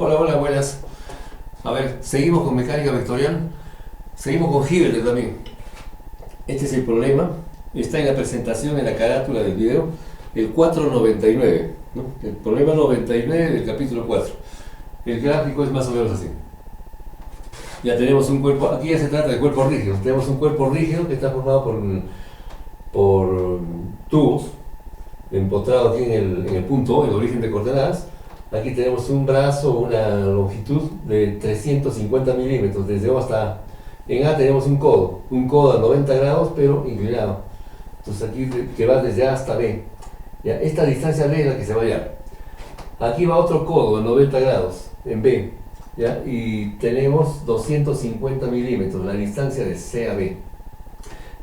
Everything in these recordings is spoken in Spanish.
Hola, hola, buenas. A ver, seguimos con mecánica vectorial. Seguimos con Hilbert también. Este es el problema. Está en la presentación, en la carátula del video, el 499, ¿no? El problema 99 del capítulo 4. El gráfico es más o menos así. Ya tenemos un cuerpo, aquí ya se trata de cuerpos rígidos. Tenemos un cuerpo rígido que está formado por tubos empotrados aquí en el punto O, el origen de coordenadas. Aquí tenemos un brazo, una longitud de 350 milímetros, desde O hasta A. En A tenemos un codo a 90 grados, pero inclinado. Entonces aquí que va desde A hasta B. Ya, esta distancia B es la que se va a hallar. Aquí va otro codo a 90 grados, en B. ¿Ya? Y tenemos 250 milímetros, la distancia de C a B.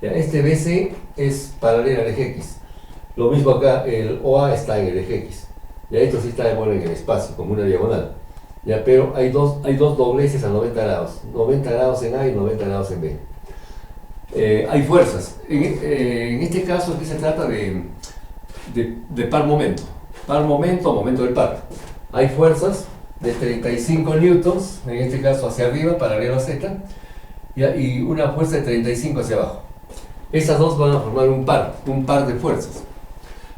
¿Ya? Este BC es paralelo al eje X. Lo mismo acá, el OA está en el eje X. Ya esto sí está en el espacio, como una diagonal. Ya, pero hay dos dobleces a 90 grados. 90 grados en A y 90 grados en B. Hay fuerzas. En este caso aquí se trata de par momento. Par momento o momento del par. Hay fuerzas de 35 newtons, en este caso hacia arriba, paralelo a Z, ¿ya? Y una fuerza de 35 hacia abajo. Esas dos van a formar un par de fuerzas.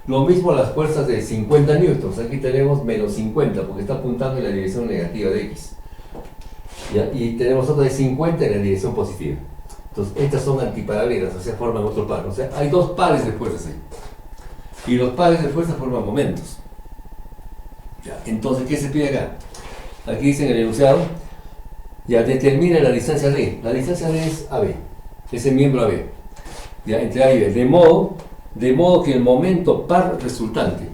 Lo mismo las fuerzas de 50 newtons, aquí tenemos menos 50 porque está apuntando en la dirección negativa de X. ¿Ya? Y tenemos otra de 50 en la dirección positiva. Entonces estas son antiparalelas, o sea, forman otro par. O sea, hay dos pares de fuerzas ahí. Y los pares de fuerzas forman momentos. ¿Ya? Entonces, ¿qué se pide acá? Aquí dice en el enunciado, ya determina la distancia D. La distancia D es AB, es el miembro AB. Ya, entre A y B. De modo que el momento par resultante,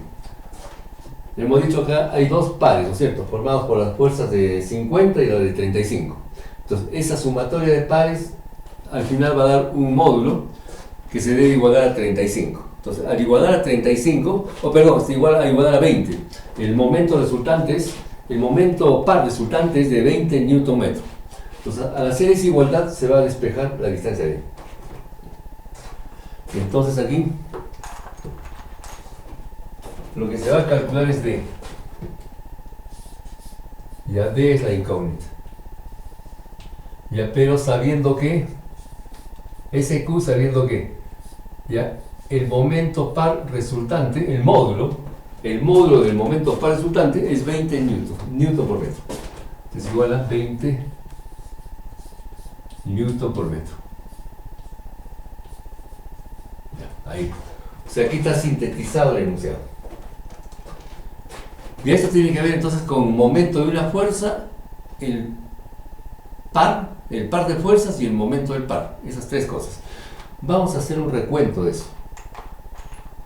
hemos dicho acá, hay dos pares, ¿no es cierto?, formados por las fuerzas de 50 y la de 35. Entonces, esa sumatoria de pares al final va a dar un módulo que se debe igualar a 35. Entonces, al igualar a 35, igualar a 20, el momento par resultante es de 20 Nm. Entonces, al hacer esa igualdad se va a despejar la distancia D. Entonces aquí lo que se va a calcular es D. Ya D es la incógnita. Ya, pero sabiendo que SQ sabiendo que ya el momento par resultante, el módulo del momento par resultante es 20 newton por metro. Es igual a 20 newton por metro. Ya, ahí. O sea, aquí está sintetizado el enunciado. Y esto tiene que ver entonces con momento de una fuerza, el par de fuerzas y el momento del par. Esas tres cosas. Vamos a hacer un recuento de eso.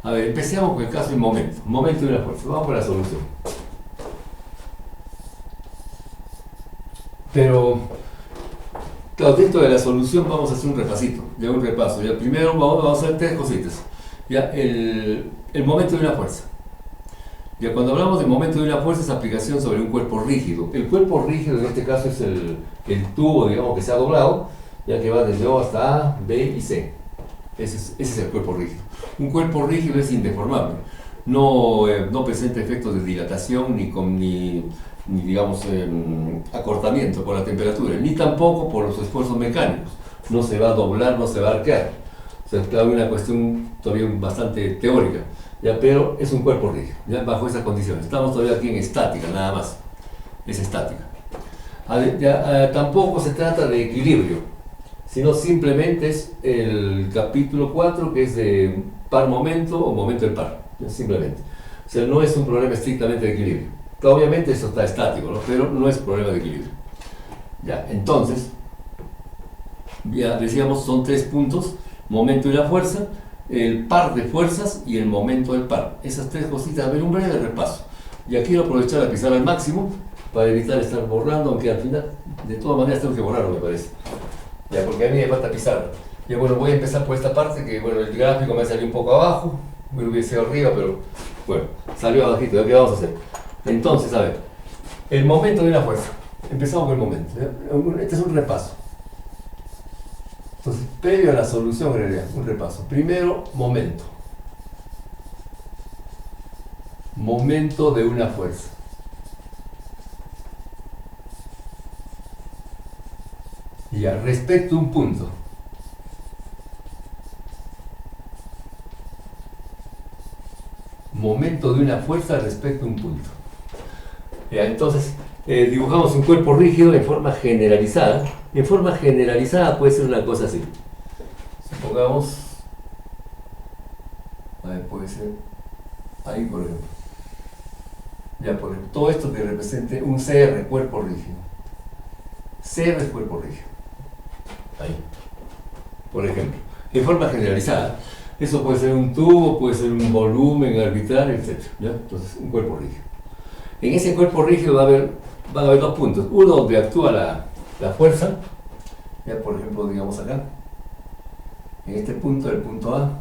A ver, empecemos con el caso del momento de una fuerza. Vamos por la solución. Pero, claro, dentro de la solución vamos a hacer un repasito, ya un repaso. Ya primero vamos a hacer tres cositas. Ya el momento de una fuerza. Ya cuando hablamos de momento de una fuerza es aplicación sobre un cuerpo rígido. El cuerpo rígido en este caso es el tubo, digamos, que se ha doblado, ya que va desde O hasta A, B y C. Ese es el cuerpo rígido. Un cuerpo rígido es indeformable. No presenta efectos de dilatación ni digamos, acortamiento por la temperatura, ni tampoco por los esfuerzos mecánicos. No se va a doblar, no se va a arquear. O sea, es una cuestión todavía bastante teórica. Ya, pero es un cuerpo rígido, ya bajo esas condiciones. Estamos todavía aquí en estática, nada más. Es estática. Tampoco se trata de equilibrio, sino simplemente es el capítulo 4 que es de par momento o momento del par. Simplemente. O sea, no es un problema estrictamente de equilibrio. Obviamente eso está estático, ¿no? Pero no es problema de equilibrio. Ya, entonces, ya decíamos, son tres puntos: momento y la fuerza, el par de fuerzas y el momento del par. Esas tres cositas, a ver, un breve repaso. Y aquí quiero aprovechar la pizarra al máximo para evitar estar borrando, aunque al final, de todas maneras, tengo que borrarlo, me parece. Ya, porque a mí me falta pizarra. Ya, bueno, voy a empezar por esta parte, que bueno, el gráfico me salió un poco abajo, me hubiese sido arriba, pero bueno, salió abajito. ¿Ya qué vamos a hacer? Entonces, a ver, el momento de una fuerza. Empezamos con el momento. ¿Ya? Este es un repaso. Entonces, previo a la solución, en realidad, un repaso. Primero, momento. Momento de una fuerza. Ya, respecto a un punto. Momento de una fuerza respecto a un punto. Ya, entonces, dibujamos un cuerpo rígido en forma generalizada. En forma generalizada puede ser una cosa así. Supongamos, a ver, puede ser ahí, por ejemplo. Ya, por ejemplo, todo esto que represente un CR, cuerpo rígido. CR es cuerpo rígido. Ahí. Por ejemplo, en forma generalizada. Eso puede ser un tubo, puede ser un volumen arbitrario, etc. ¿Ya? Entonces, un cuerpo rígido. En ese cuerpo rígido van a haber dos puntos. Uno donde actúa la fuerza. Ya, por ejemplo, digamos acá. En este punto, el punto A,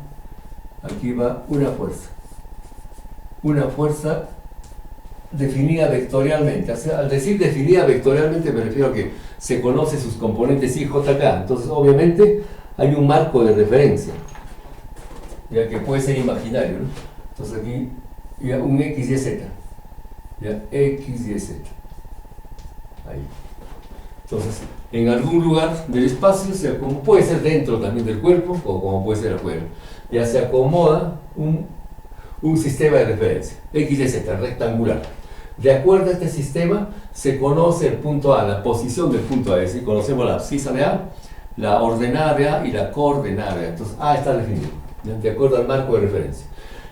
aquí va una fuerza. Una fuerza definida vectorialmente. O sea, al decir definida vectorialmente me refiero a que se conoce sus componentes I, J, K. Entonces, obviamente, hay un marco de referencia, ya que puede ser imaginario, ¿no? Entonces aquí ya un X, Y, Z. Ya, X, Y, Z. Ahí. Entonces, en algún lugar del espacio, como puede ser dentro también del cuerpo, o como puede ser afuera, ya se acomoda un sistema de referencia, X, Y, Z, rectangular. De acuerdo a este sistema, se conoce el punto A, la posición del punto A, es decir, conocemos la abscisa de A, la ordenada de A y la coordenada de A. Entonces, A está definido, ¿ya? De acuerdo al marco de referencia.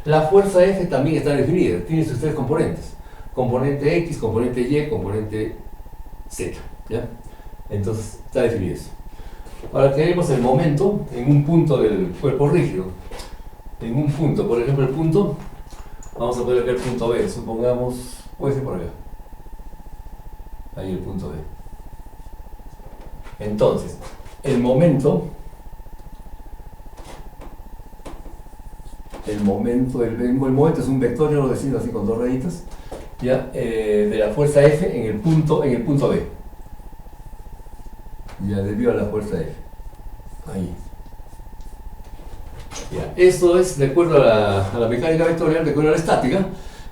La fuerza F también está definida, tiene sus tres componentes, componente X, componente Y, componente Z, ¿ya? Entonces, está definido eso. Ahora tenemos el momento en un punto del cuerpo rígido. En un punto, por ejemplo, el punto, vamos a poner acá el punto B, supongamos, puede ser por acá. Ahí el punto B. Entonces, el momento, el momento es un vector, yo lo decido así con dos rayitas, ya, de la fuerza F en el punto B. Ya, debido a la fuerza F. Ahí. Ya, esto es, de acuerdo a la mecánica vectorial, de acuerdo a la estática,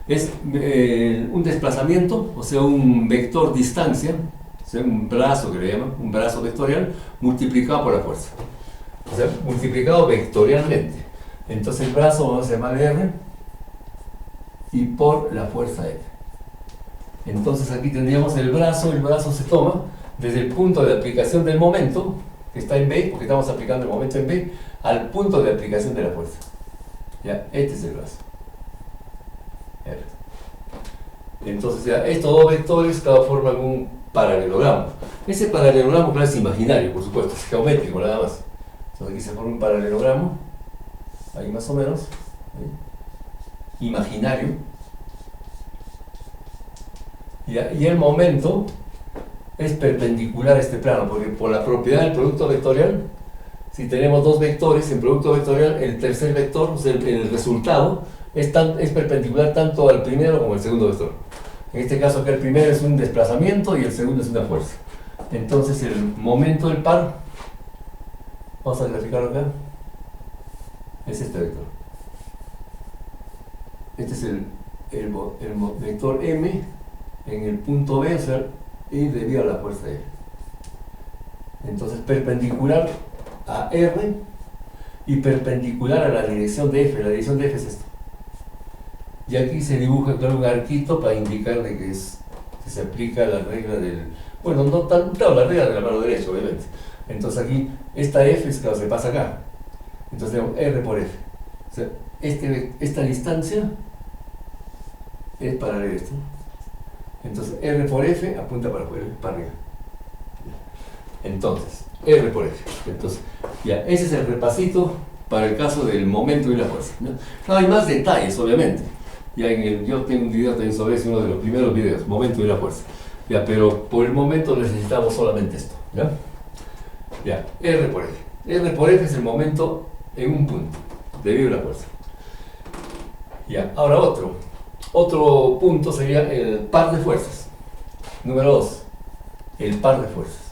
es un desplazamiento, o sea, un vector distancia, o sea, un brazo que le llaman, un brazo vectorial, multiplicado por la fuerza. O sea, multiplicado vectorialmente. Entonces el brazo vamos a llamarle R y por la fuerza F. Entonces aquí tendríamos el brazo se toma desde el punto de aplicación del momento, que está en B, porque estamos aplicando el momento en B, al punto de aplicación de la fuerza. ¿Ya? Este es el brazo. R. Entonces ya estos dos vectores cada forman un paralelogramo. Ese paralelogramo, claro, es imaginario, por supuesto, es geométrico nada más. Entonces aquí se forma un paralelogramo, ahí más o menos, ¿sí? Imaginario. Y el momento es perpendicular a este plano, porque por la propiedad del producto vectorial, si tenemos dos vectores en producto vectorial, el tercer vector, o sea, el resultado, es perpendicular tanto al primero como al segundo vector. En este caso acá el primero es un desplazamiento y el segundo es una fuerza. Entonces el momento del par, vamos a graficarlo acá, es este vector. Este es el vector M en el punto B, o sea, y debido a la fuerza F. Entonces perpendicular a R y perpendicular a la dirección de F. La dirección de F es esto. Y aquí se dibuja claro, un arquito para indicar de que se aplica la regla del... Bueno, no tanto la regla de la mano derecha, obviamente. Entonces aquí, esta F es claro, se pasa acá. Entonces tenemos R por F. O sea, esta distancia es paralela a esto. Entonces R por F apunta para afuera, para arriba. Entonces, R por F. Entonces, ya, ese es el repasito para el caso del momento y la fuerza, ¿no? No, hay más detalles, obviamente. Ya yo tengo un video también sobre eso, uno de los primeros videos, momento y la fuerza. Ya, pero por el momento necesitamos solamente esto. ¿Ya? Ya, R por F. R por F es el momento en un punto, debido a la fuerza. Ya, ahora otro punto sería el par de fuerzas. Número 2, el par de fuerzas.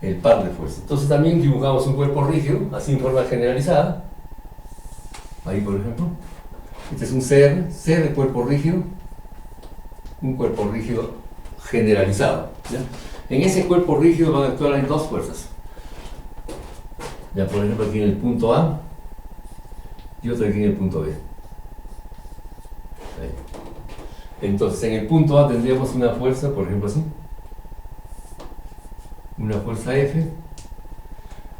El par de fuerzas. Entonces también dibujamos un cuerpo rígido, así en forma generalizada. Ahí por ejemplo. Este es un CR cuerpo rígido. un cuerpo rígido generalizado, ¿ya? En ese cuerpo rígido van a actuar en dos fuerzas. Ya, por ejemplo, aquí en el punto A y otro aquí en el punto B. Ahí. Entonces, en el punto A tendríamos una fuerza, por ejemplo así, una fuerza F,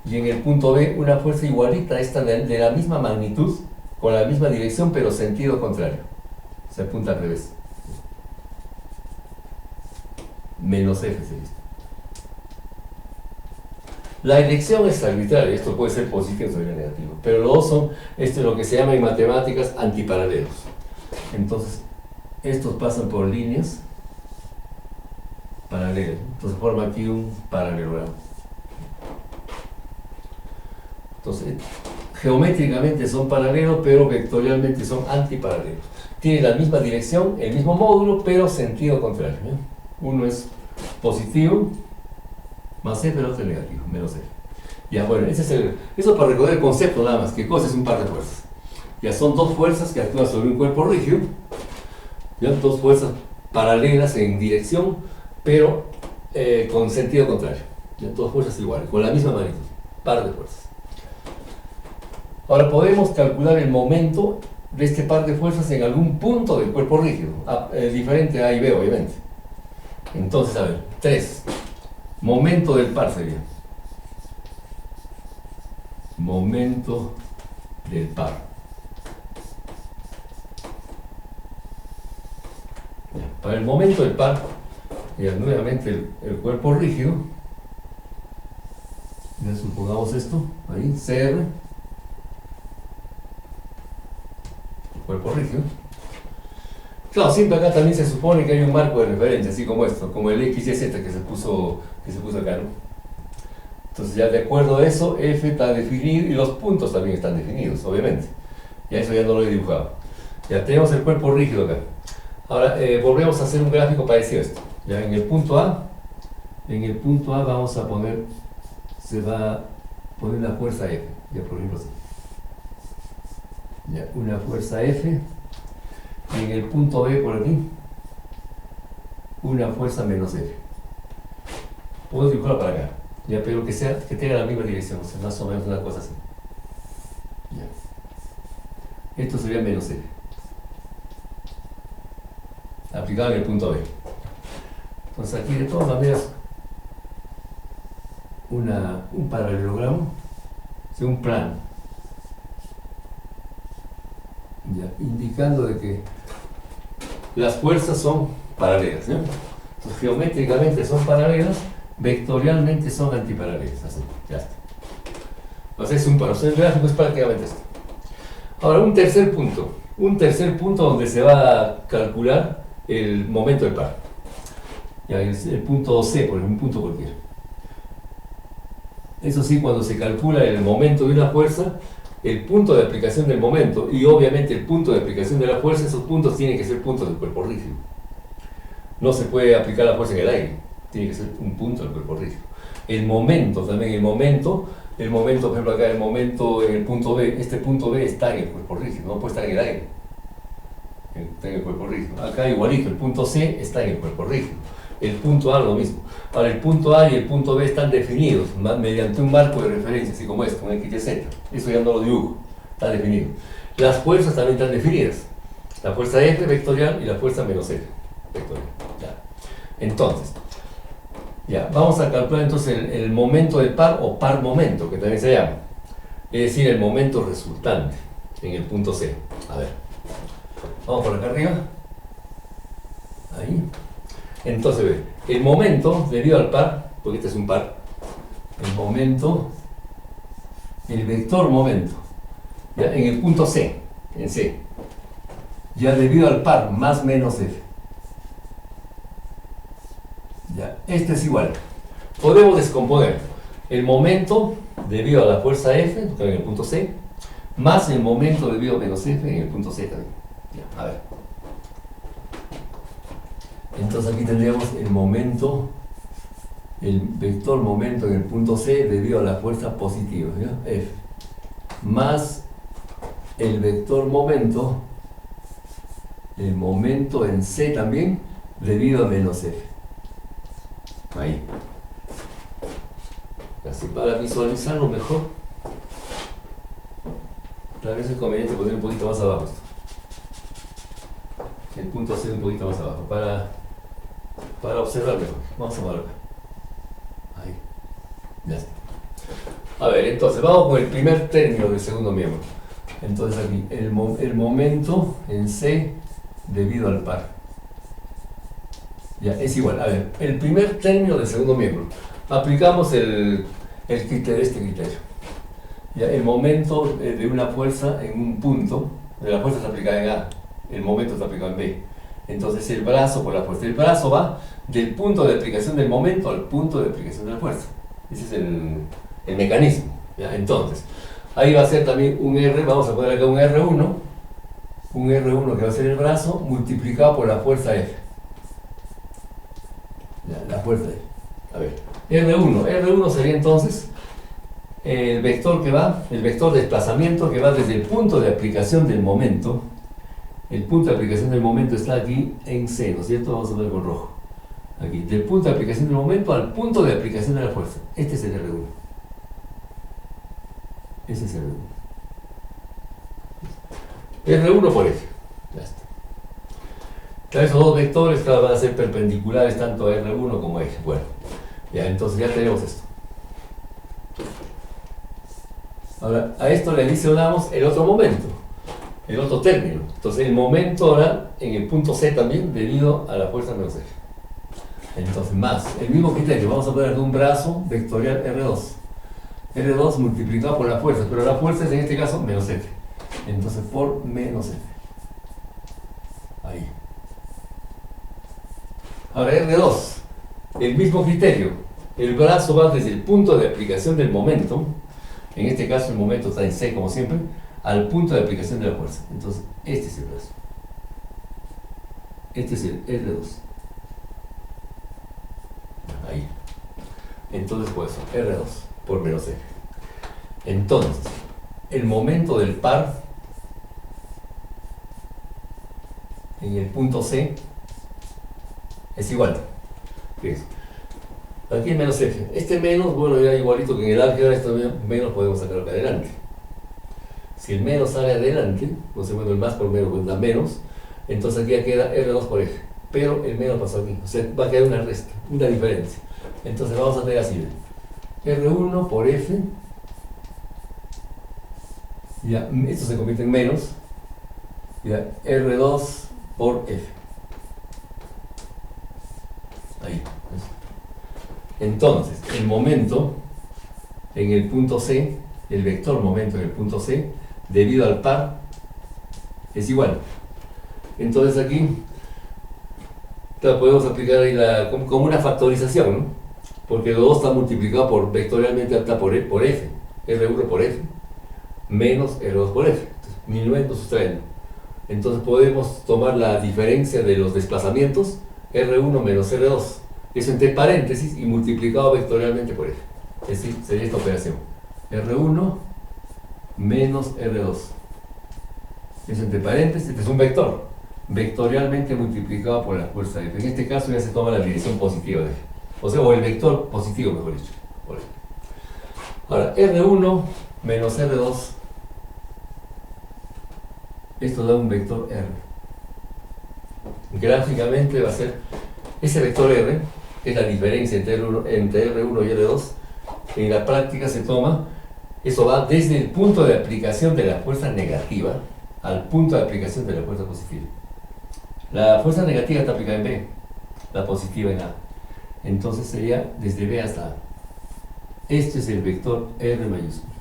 y en el punto B una fuerza igualita a esta de la misma magnitud, con la misma dirección, pero sentido contrario. Se apunta al revés. Menos F sería esto. La elección es arbitraria, esto puede ser positivo o negativo, pero los dos son, esto es lo que se llama en matemáticas antiparalelos. Entonces, estos pasan por líneas paralelas, entonces forma aquí un paralelogramo. Entonces, geométricamente son paralelos, pero vectorialmente son antiparalelos. Tienen la misma dirección, el mismo módulo, pero sentido contrario, ¿eh? Uno es positivo, más F, el otro es negativo, menos F. Ya, bueno, eso para recordar el concepto nada más, que cosa es un par de fuerzas. Ya son dos fuerzas que actúan sobre un cuerpo rígido, ya, dos fuerzas paralelas en dirección, pero con sentido contrario. Ya, dos fuerzas iguales, con la misma magnitud, par de fuerzas. Ahora podemos calcular el momento de este par de fuerzas en algún punto del cuerpo rígido, diferente a y B, obviamente. Entonces, a ver, 3. Momento del par sería. Momento del par. Ya, para el momento del par, nuevamente el cuerpo rígido, ya supongamos esto, ahí, CR, cuerpo rígido. Claro, siempre acá también se supone que hay un marco de referencia, así como esto, como el X y Z que se puso acá, ¿no? Entonces ya de acuerdo a eso, F está definido y los puntos también están definidos, obviamente. Ya eso ya no lo he dibujado. Ya tenemos el cuerpo rígido acá. Ahora volvemos a hacer un gráfico parecido a esto. Ya en el punto A vamos a poner, se va a poner una fuerza F, ya por ejemplo así. Ya, una fuerza F. En el punto B por aquí, una fuerza menos F. Puedo dibujarlo para acá, ya, pero que tenga la misma dirección, o sea, más o menos una cosa así. Ya. Esto sería menos F. Aplicado en el punto B. Entonces aquí de todas maneras, un paralelogramo, o sea, un plano. Ya, indicando de que las fuerzas son paralelas, ¿no? Entonces, geométricamente son paralelas, vectorialmente son antiparalelas, así, ya está. Entonces el gráfico es prácticamente esto. Ahora un tercer punto donde se va a calcular el momento del par. Ya, el punto C, por ejemplo, un punto cualquiera. Eso sí, cuando se calcula el momento de una fuerza, el punto de aplicación del momento y obviamente el punto de aplicación de la fuerza, esos puntos tienen que ser puntos del cuerpo rígido. No se puede aplicar la fuerza en el aire, tiene que ser un punto del cuerpo rígido. El momento también, por ejemplo acá el momento en el punto B, este punto B está en el cuerpo rígido, no puede estar en el aire, está en el cuerpo rígido. Acá igualito, el punto C está en el cuerpo rígido. El punto A lo mismo. Ahora el punto A y el punto B están definidos mediante un marco de referencia, así como esto, un X y Z. Eso ya no lo dibujo, está definido. Las fuerzas también están definidas. La fuerza F vectorial y la fuerza menos F vectorial. Ya. Entonces, ya, vamos a calcular entonces el momento del par o par momento, que también se llama. Es decir, el momento resultante en el punto C. A ver. Vamos por acá arriba. Ahí. Entonces, ve, el momento debido al par, porque este es un par, el momento, el vector momento, ya, en el punto C, en C, ya debido al par, más menos F. Ya, este es igual. Podemos descomponer el momento debido a la fuerza F, en el punto C, más el momento debido a menos F en el punto C también. Ya, a ver. Entonces aquí tendríamos el momento, el vector momento en el punto C debido a la fuerza positiva, ¿ya? F, más el vector momento, el momento en C también, debido a menos F. Ahí. Así para visualizarlo mejor. Tal vez es conveniente poner un poquito más abajo esto. El punto C un poquito más abajo para observar mejor. Vamos a marcar. Ahí. Ya está. A ver, entonces vamos con el primer término del segundo miembro. Entonces aquí, el momento en C debido al par. Ya, es igual. A ver, el primer término del segundo miembro. Aplicamos el criterio, este criterio. Ya, el momento de una fuerza en un punto, de la fuerza está aplicada en A, el momento está aplicado en B. Entonces el brazo por la fuerza. El brazo va del punto de aplicación del momento al punto de aplicación de la fuerza. Ese es el mecanismo. ¿Ya? Entonces, ahí va a ser también un R, vamos a poner acá un R1 que va a ser el brazo multiplicado por la fuerza F. Ya, la fuerza F. A ver, R1 sería entonces el vector el vector de desplazamiento que va desde el punto de aplicación del momento. El punto de aplicación del momento está aquí en C, ¿no es cierto? Vamos a ver con rojo. Aquí, del punto de aplicación del momento al punto de aplicación de la fuerza. Este es el R1. Ese es el R1. R1 por F. Ya está. Esos dos vectores van a ser perpendiculares tanto a R1 como a F. Bueno, ya entonces ya tenemos esto. Ahora, a esto le adicionamos el otro momento, el otro término. Entonces, el momento ahora en el punto C también debido a la fuerza menos F. Entonces, más el mismo criterio, vamos a poner un brazo vectorial R2. R2 multiplicado por la fuerza, pero la fuerza es en este caso menos F. Entonces, por menos F. Ahí. Ahora, R2, el mismo criterio. El brazo va desde el punto de aplicación del momento. En este caso el momento está en C como siempre, al punto de aplicación de la fuerza. Entonces, este es el brazo. Este es el R2. Ahí. Entonces, pues, R2 por menos F. Entonces, el momento del par en el punto C es igual. Fíjense. Aquí es menos F. Este menos, bueno, ya igualito que en el álgebra, esto menos podemos sacarlo acá adelante. Si el menos sale adelante, no sé, bueno, el más por menos pues da menos, entonces aquí ya queda R2 por F. Pero el menos pasó aquí, o sea, va a quedar una resta, una diferencia. Entonces vamos a tener así, R1 por F, ya, esto se convierte en menos, ya, R2 por F. Ahí. Entonces, el momento en el punto C, el vector momento en el punto C, debido al par, es igual. Entonces aquí podemos aplicar ahí como una factorización, ¿no? Porque los dos están multiplicados vectorialmente está por F, R1 por F, menos R2 por F. Entonces, minuendo, sustrayendo. Entonces podemos tomar la diferencia de los desplazamientos, R1 menos R2. Eso entre paréntesis y multiplicado vectorialmente por F. Es decir, sería esta operación. R1 menos R2. Eso entre paréntesis, este es un vector. Vectorialmente multiplicado por la fuerza F. En este caso ya se toma la dirección positiva de F. O sea, o el vector positivo, mejor dicho. Por F. Ahora, R1 menos R2. Esto da un vector R. Gráficamente va a ser ese vector R, que es la diferencia entre R1 y R2, en la práctica se toma, eso va desde el punto de aplicación de la fuerza negativa al punto de aplicación de la fuerza positiva. La fuerza negativa está aplicada en B, la positiva en A. Entonces sería desde B hasta A. Este es el vector R mayúscula,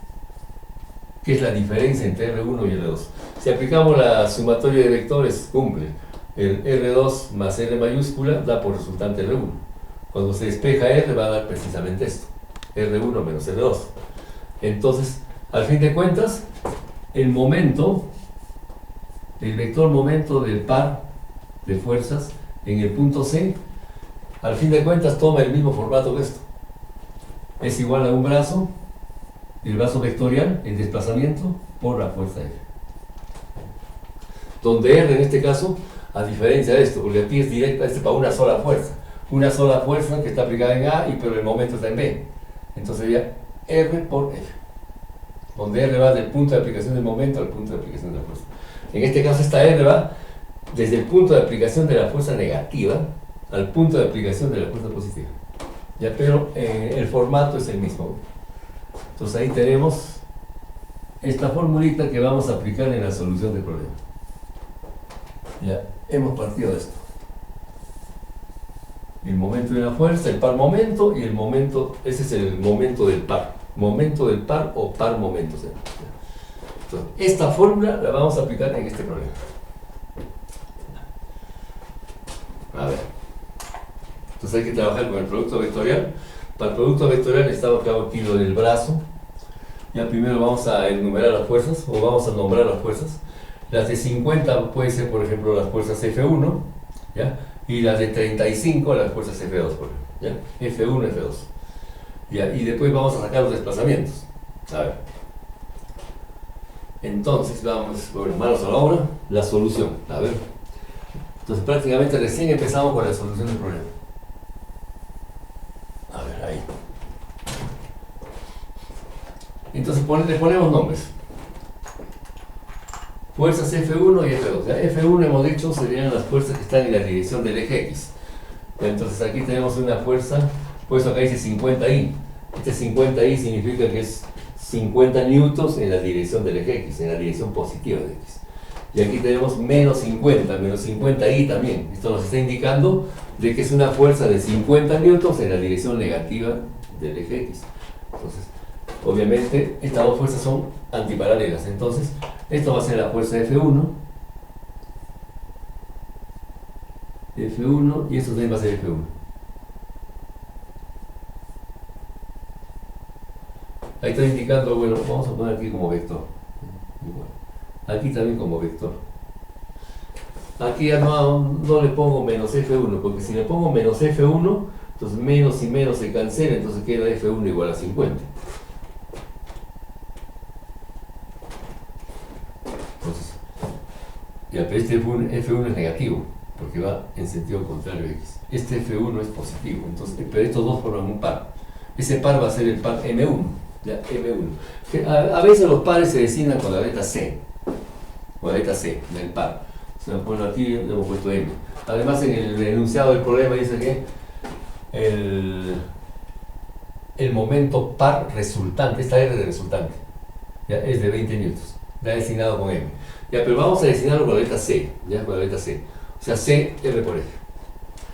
que es la diferencia entre R1 y R2. Si aplicamos la sumatoria de vectores, cumple. El R2 más R mayúscula da por resultante R1. Cuando se despeja R va a dar precisamente esto, R1 menos R2. Entonces, al fin de cuentas, el momento, el vector momento del par de fuerzas en el punto C, al fin de cuentas toma el mismo formato que esto. Es igual a un brazo, el brazo vectorial, el desplazamiento, por la fuerza F. Donde R en este caso A diferencia de esto, porque aquí es directo, para una sola fuerza. Una sola fuerza que está aplicada en A, pero el momento está en B. Entonces sería R por F. Donde R va del punto de aplicación del momento al punto de aplicación de la fuerza. En este caso esta R va desde el punto de aplicación de la fuerza negativa al punto de aplicación de la fuerza positiva. ¿Ya? Pero el formato es el mismo. Entonces ahí tenemos esta formulita que vamos a aplicar en la solución del problema. Ya hemos partido de esto. El momento de la fuerza, el par momento y el momento, ese es el momento del par. Momento del par o par momento. Entonces, esta fórmula la vamos a aplicar en este problema. A ver. Entonces hay que trabajar con el producto vectorial. Para el producto vectorial necesitamos que haga aquí lo del brazo. Ya primero vamos a enumerar las fuerzas, o vamos a nombrar las fuerzas. Las de 50 puede ser, por ejemplo, las fuerzas F1, ¿ya? Y las de 35 las fuerzas F2, por ejemplo, ¿ya? F1, F2. ¿Ya? Y después vamos a sacar los desplazamientos. A ver. Entonces vamos, bueno, manos a la obra, la solución. A ver. Entonces prácticamente recién empezamos con la solución del problema. A ver, ahí. Entonces le ponemos nombres. Fuerzas F1 y F2. ¿Ya? F1 hemos dicho serían las fuerzas que están en la dirección del eje X. Entonces aquí tenemos una fuerza, por eso acá dice 50I. Este 50I significa que es 50 newtons en la dirección del eje X, en la dirección positiva de X. Y aquí tenemos menos 50, menos 50I también. Esto nos está indicando de que es una fuerza de 50 newtons en la dirección negativa del eje X. Entonces, obviamente, estas dos fuerzas son antiparalelas. Entonces, esto va a ser la fuerza F1. F1 y esto también va a ser F1. Ahí está indicando, bueno, vamos a poner aquí como vector. Aquí también como vector. Aquí ya no le pongo menos F1, porque si le pongo menos F1, entonces menos y menos se cancela, entonces queda F1 igual a 50. Entonces, ya, pero este F1 es negativo, porque va en sentido contrario a X. Este F1 es positivo, entonces, pero estos dos forman un par. Ese par va a ser el par M1. Ya, M1. A veces los pares se designan con la letra C. Con la letra C, del par. O sea, bueno, aquí le hemos puesto M. Además, en el enunciado del problema dice que el momento par resultante, esta R de resultante, ya, es de 20 newtons. La he designado con M. Ya, pero vamos a designarlo con la letra C. Ya, con la letra C. O sea, C, R por F.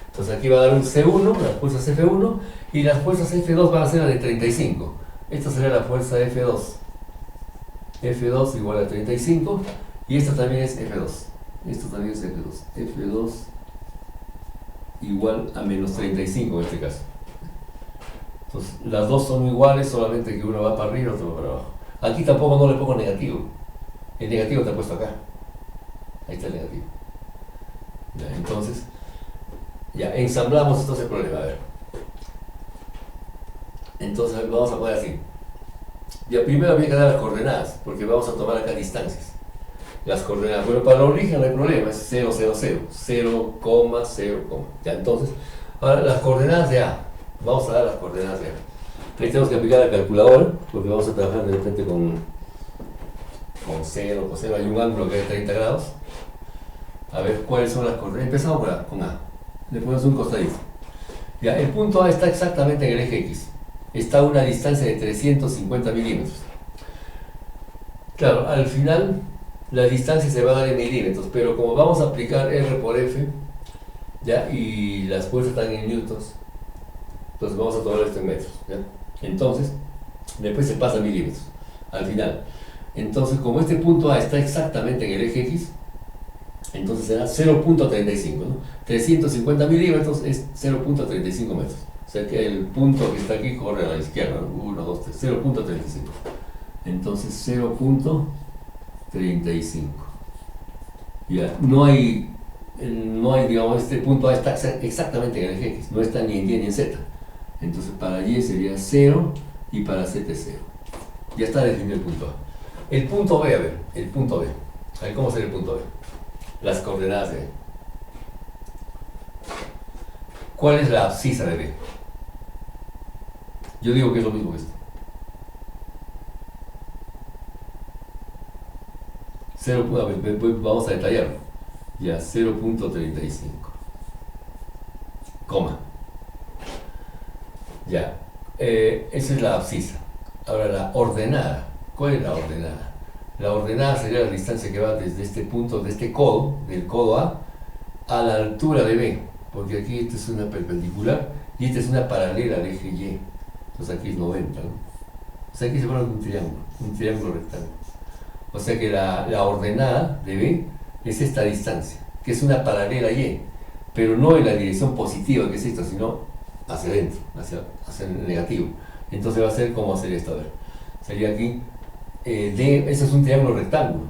Entonces aquí va a dar un C1, las fuerzas F1, y las fuerzas F2 van a ser las de 35. Esta será la fuerza F2. F2 igual a 35. Y esta también es F2. Esto también es F2. F2 igual a menos 35 en este caso. Entonces, las dos son iguales, solamente que uno va para arriba y otro va para abajo. Aquí tampoco no le pongo negativo. El negativo está puesto acá. Ahí está el negativo. Ya, entonces, ya ensamblamos entonces el problema. A ver. Entonces vamos a poner así. Ya primero había que dar las coordenadas, porque vamos a tomar acá distancias. Las coordenadas, bueno, para la origen no hay problema, es 0, 0, 0, 0, 0, ya, entonces, ahora las coordenadas de A, vamos a dar las coordenadas de A. Ahí tenemos que aplicar la calculadora, porque vamos a trabajar de repente con 0, coseno, hay un ángulo que es de 30 grados. A ver cuáles son las coordenadas. Empezamos con A, le ponemos un costadito. Ya, el punto A está exactamente en el eje X. Está a una distancia de 350 milímetros. Claro, al final la distancia se va a dar en milímetros, pero como vamos a aplicar R por F, ¿ya? Y las fuerzas están en newtons, entonces vamos a tomar esto en metros, ¿ya? Entonces, después se pasa a milímetros, al final. Entonces, como este punto A está exactamente en el eje X, entonces será 0.35, ¿no? 350 milímetros es 0.35 metros. O sea que el punto que está aquí corre a la izquierda, ¿no? 1, 2, 3, 0.35. Entonces 0.35. Ya, no hay, digamos, este punto A está exactamente en el eje X, no está ni en Y ni en Z. Entonces para Y sería 0 y para Z es 0. Ya está definido el punto A. El punto B, a ver, el punto B. A ver, ¿cómo será el punto B? Las coordenadas de B. ¿Cuál es la abscisa de B? Yo digo que es lo mismo que esto. 0, a ver, vamos a detallarlo. Ya, 0.35. Coma. Ya. Esa es la abscisa. Ahora la ordenada. ¿Cuál es la ordenada? La ordenada sería la distancia que va desde este punto, de este codo, del codo a la altura de B. Porque aquí esta es una perpendicular y esta es una paralela al eje Y. Entonces aquí es 90, ¿no? O sea, aquí se forma un triángulo rectángulo. O sea que la ordenada de B es esta distancia, que es una paralela a Y, pero no en la dirección positiva, que es esta, sino hacia adentro, hacia el negativo. Entonces va a ser como hacer esto, a ver. Sería aquí, eso es un triángulo rectángulo,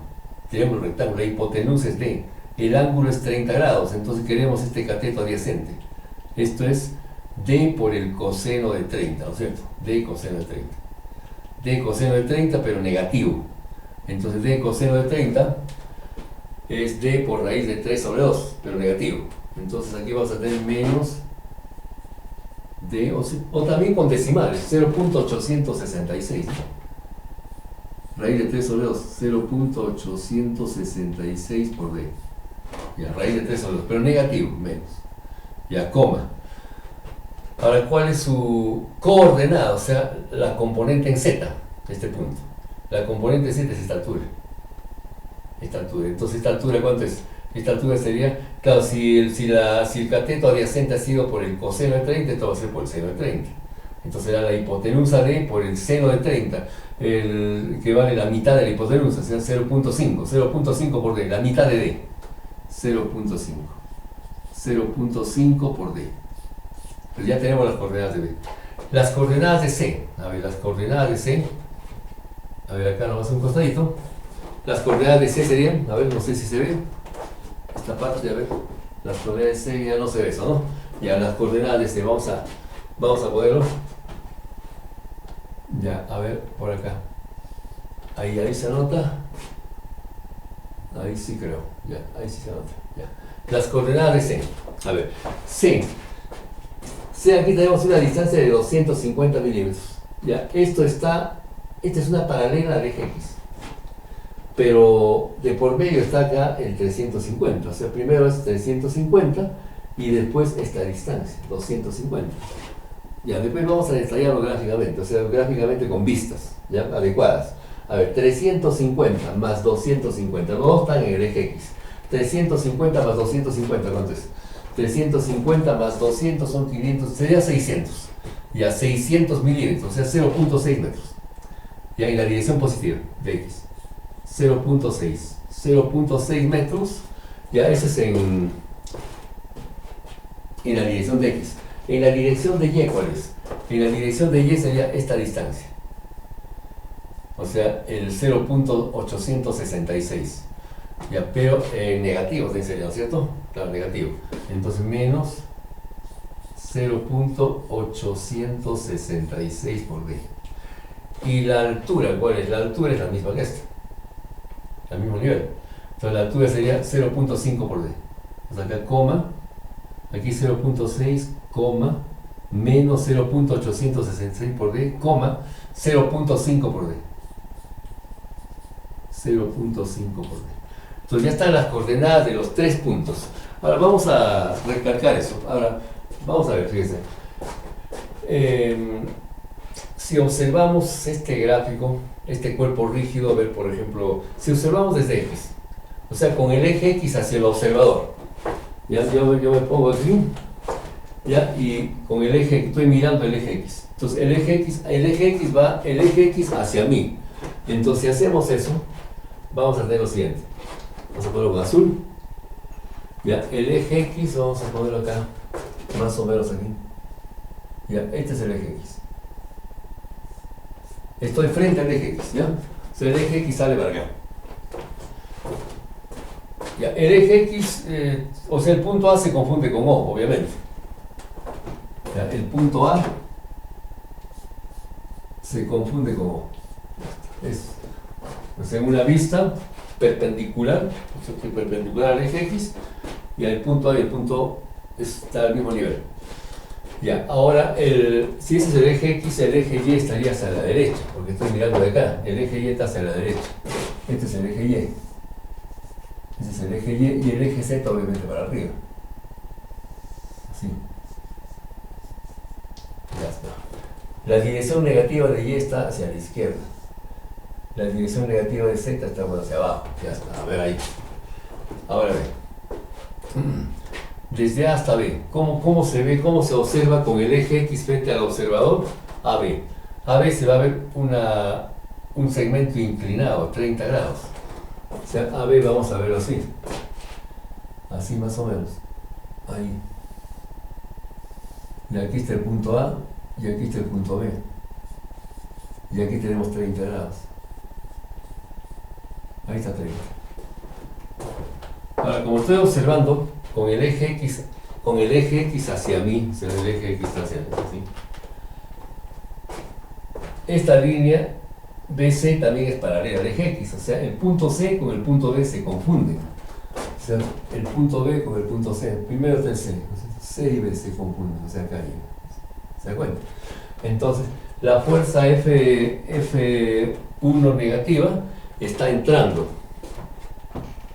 la hipotenusa es D, el ángulo es 30 grados, entonces queremos este cateto adyacente. Esto es D por el coseno de 30, ¿no es cierto? D coseno de 30. D coseno de 30, pero negativo. Entonces D coseno de 30 es D por raíz de 3 sobre 2, pero negativo. Entonces aquí vamos a tener menos D, o también con decimales, 0.866. Raíz de 3 sobre 2, 0.866 por D. Ya, raíz de 3 sobre 2, pero negativo, menos. Ya, coma. Ahora, ¿cuál es su coordenada? O sea, la componente en Z, este punto. La componente Z es esta altura. Entonces, ¿esta altura cuánto es? Esta altura sería, claro, si el cateto adyacente ha sido por el coseno de 30, esto va a ser por el seno de 30. Entonces será la hipotenusa D por el seno de 30, que vale la mitad de la hipotenusa, será 0.5. 0.5 por D, la mitad de D. 0.5. 0.5 por D. Pues ya tenemos las coordenadas de B. Las coordenadas de C. A ver, las coordenadas de C. A ver, acá nomás un costadito. Las coordenadas de C serían, a ver, no sé si se ve. Esta parte, a ver. Las coordenadas de C ya no se ve eso, ¿no? Ya las coordenadas de C, vamos a ponerlo. Ya, a ver, por acá. Ahí se anota. Ahí sí creo. Ya, ahí sí se anota. Ya. Las coordenadas de C. A ver, C, aquí tenemos una distancia de 250 milímetros. Ya, esta es una paralela al eje X. Pero de por medio está acá el 350. O sea, primero es 350 y después esta distancia, 250. Ya, después vamos a detallarlo gráficamente, o sea, gráficamente con vistas, ¿ya? Adecuadas. A ver, 350 más 250, los dos están en el eje X. 350 más 250, ¿cuánto es? 350 más 200 son 500, sería 600. Ya, 600 milímetros, o sea, 0.6 metros. Ya, en la dirección positiva de X. 0.6 metros. Ya, ese es en la dirección de X. En la dirección de Y, ¿cuál es? En la dirección de Y sería esta distancia. O sea, el 0.866. Ya, pero negativo sería, ¿no es cierto? Claro, negativo. Entonces, menos 0.866 por D. Y la altura, ¿cuál es? La altura es la misma que esta. Al mismo nivel. Entonces, la altura sería 0.5 por D. O sea, acá, coma. Aquí 0.6, coma, menos 0.866 por D, coma, 0.5 por D. 0.5 por D. Entonces ya están las coordenadas de los tres puntos. Ahora vamos a recalcar eso. Ahora, vamos a ver, fíjense. Si observamos este gráfico, este cuerpo rígido, a ver, por ejemplo, si observamos desde X, o sea, con el eje X hacia el observador, ya, yo me pongo aquí, ya, y con el eje, estoy mirando el eje X. Entonces el eje X va hacia mí. Entonces si hacemos eso, vamos a hacer lo siguiente. Vamos a ponerlo con azul. Ya, el eje X, vamos a ponerlo acá, más o menos aquí. Ya, este es el eje X. Estoy frente al eje X, ¿ya? O sea, el eje X sale para acá. Ya, el eje X, o sea, el punto A se confunde con O, obviamente. Ya, el punto A se confunde con O. O sea, en una vista perpendicular, o sea, perpendicular al eje X, y el punto A y el punto está al mismo nivel. Ya, ahora, si ese es el eje X, el eje Y estaría hacia la derecha, porque estoy mirando de acá. El eje Y está hacia la derecha. Este es el eje Y. Este es el eje Y y el eje Z obviamente para arriba. Así. Ya está. La dirección negativa de Y está hacia la izquierda. La dirección negativa de Z está hacia abajo. Ya está. A ver ahí. Ahora ve. Desde A hasta B. ¿Cómo se ve, cómo se observa con el eje X frente al observador? AB. AB se va a ver un segmento inclinado, 30 grados. O sea, AB vamos a verlo así. Así más o menos. Ahí. Y aquí está el punto A y aquí está el punto B. Y aquí tenemos 30 grados. Ahí está 30. Ahora, como estoy observando con el eje X hacia mí, o sea, el eje X hacia mí, ¿sí? Esta línea BC también es paralela al eje X, o sea, el punto C con el punto B se confunden. O sea, el punto B con el punto C. Primero está el C, C y B se confunden, o sea, acá hay. ¿Se da cuenta? Entonces, la fuerza F1 negativa está entrando.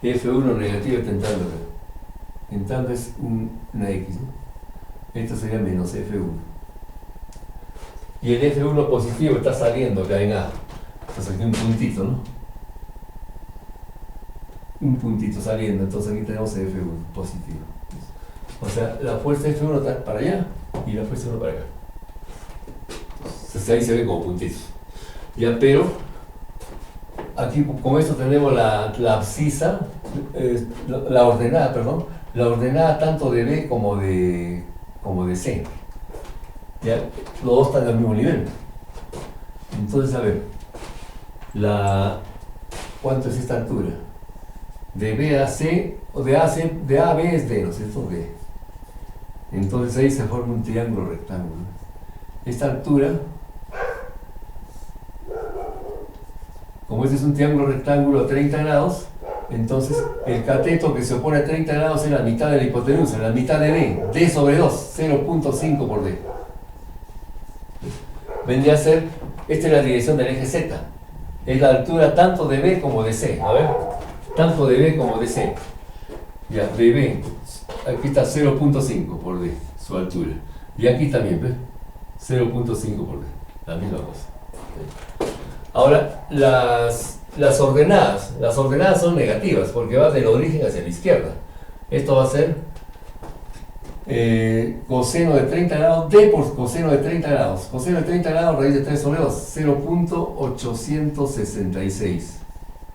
F1 negativa está entrando acá. Entrando es una X, ¿no? Esto sería menos F1. Y el F1 positivo está saliendo acá en A. Entonces aquí un puntito, ¿no? Un puntito saliendo. Entonces aquí tenemos el F1 positivo. O sea, la fuerza F1 está para allá y la fuerza F1 para acá. Entonces ahí se ve como puntitos. Ya, pero aquí con esto tenemos la abscisa, la ordenada, perdón, la ordenada tanto de B como de C. Ya, los dos están al mismo nivel. Entonces, a ver, ¿cuánto es esta altura? De B a C, o de A a B es D, ¿no es cierto? D. Entonces ahí se forma un triángulo rectángulo. Esta altura, como este es un triángulo rectángulo a 30 grados, entonces el cateto que se opone a 30 grados es la mitad de la hipotenusa, la mitad de D, D sobre 2, 0.5 por D. Vendría a ser, esta es la dirección del eje Z, es la altura tanto de B como de C, a ver, tanto de B como de C. Ya, de B, aquí está 0.5 por D, su altura, y aquí también, ¿ves? 0.5 por D, la misma cosa. Ahora, las ordenadas son negativas porque va del origen hacia la izquierda. Esto va a ser coseno de 30 grados, D por coseno de 30 grados. Coseno de 30 grados, raíz de 3 sobre 2, 0.866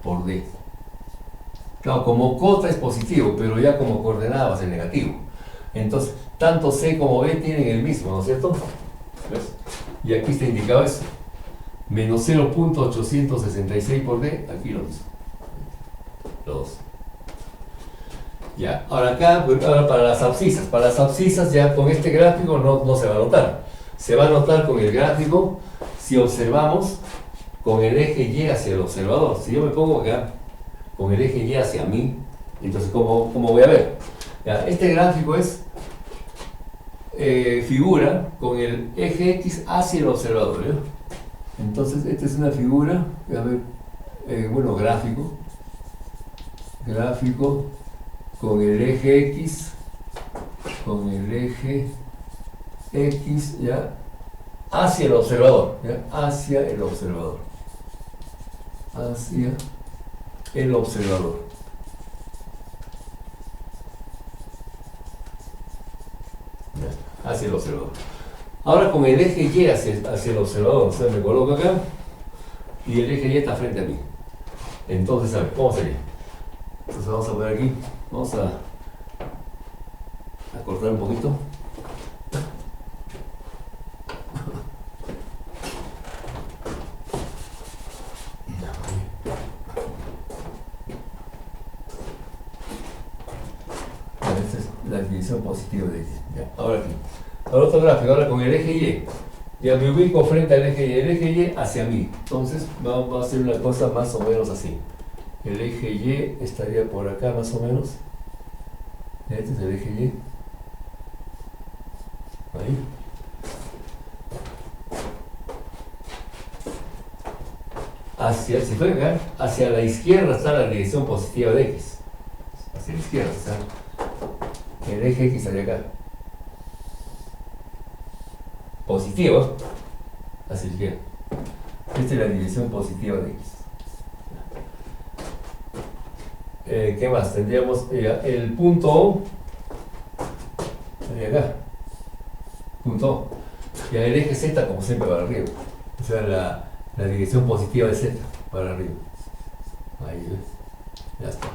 por D. Claro, como cota es positivo, pero ya como coordenada va a ser negativo. Entonces, tanto C como B tienen el mismo, ¿no es cierto? ¿Ves? Y aquí está indicado eso. Menos 0.866 por D, aquí lo mismo. Los dos. Ya, ahora acá, ahora para las abscisas ya con este gráfico no se va a notar. Se va a notar con el gráfico si observamos con el eje Y hacia el observador. Si yo me pongo acá con el eje Y hacia mí, entonces ¿cómo voy a ver? Ya, este gráfico es figura con el eje X hacia el observador, ¿ya? Entonces, esta es una figura, a ver, bueno, gráfico con el eje X, ya, hacia el observador, ya, hacia el observador, ya, hacia el observador. Ahora con el eje Y hacia el observador, o sea, me coloco acá y el eje Y está frente a mí. Entonces, a ver, ¿cómo sería? Entonces vamos a poner aquí, vamos a cortar un poquito. Esta es la división positiva de X. Ahora aquí. Ahora otro gráfico, ahora con el eje Y. Ya me ubico frente al eje Y, el eje Y hacia mí. Entonces vamos a hacer una cosa más o menos así. El eje Y estaría por acá más o menos. Este es el eje Y. Ahí. Si estoy acá, hacia la izquierda está la dirección positiva de X. Hacia la izquierda está el eje X hacia acá. Positivo hacia la izquierda. Esta es la dirección positiva de X. ¿Qué más? Tendríamos el punto O hacia acá. Punto O. Y el eje Z, como siempre, para arriba. O sea, la dirección positiva de Z para arriba. Ahí ves. Ya está.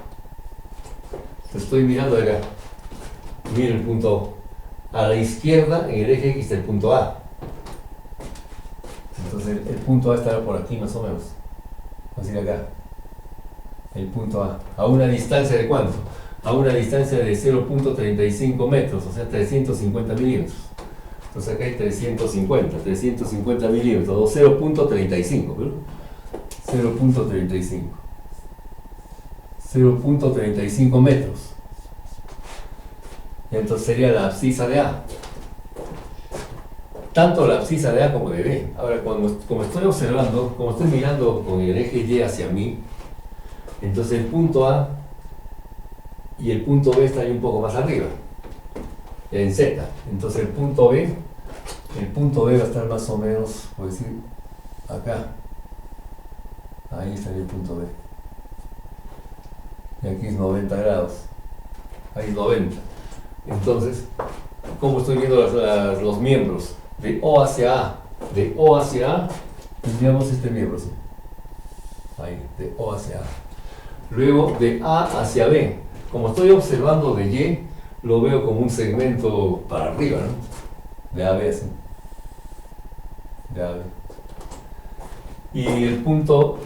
Entonces estoy mirando acá. Miro el punto O. A la izquierda, en el eje X, está el punto A. Entonces el punto A estará por aquí más o menos. Así acá. El punto A. ¿A una distancia de cuánto? A una distancia de 0.35 metros, o sea 350 milímetros. Entonces acá hay 350 milímetros, o 0.35, ¿verdad? 0.35. 0.35 metros. Y entonces sería la abscisa de A. Tanto la abscisa de A como de B. Ahora, como estoy observando, como estoy mirando con el eje Y hacia mí, entonces el punto A y el punto B están un poco más arriba, en Z. Entonces el punto B va a estar más o menos, por decir, acá. Ahí estaría el punto B. Y aquí es 90 grados. Ahí es 90. Entonces, ¿cómo estoy viendo los miembros? De O hacia A. De O hacia A, tendríamos este miembro, ¿sí? Ahí, de O hacia A. Luego, de A hacia B. Como estoy observando de Y, lo veo como un segmento para arriba, ¿no? De AB, así. De AB. Y el punto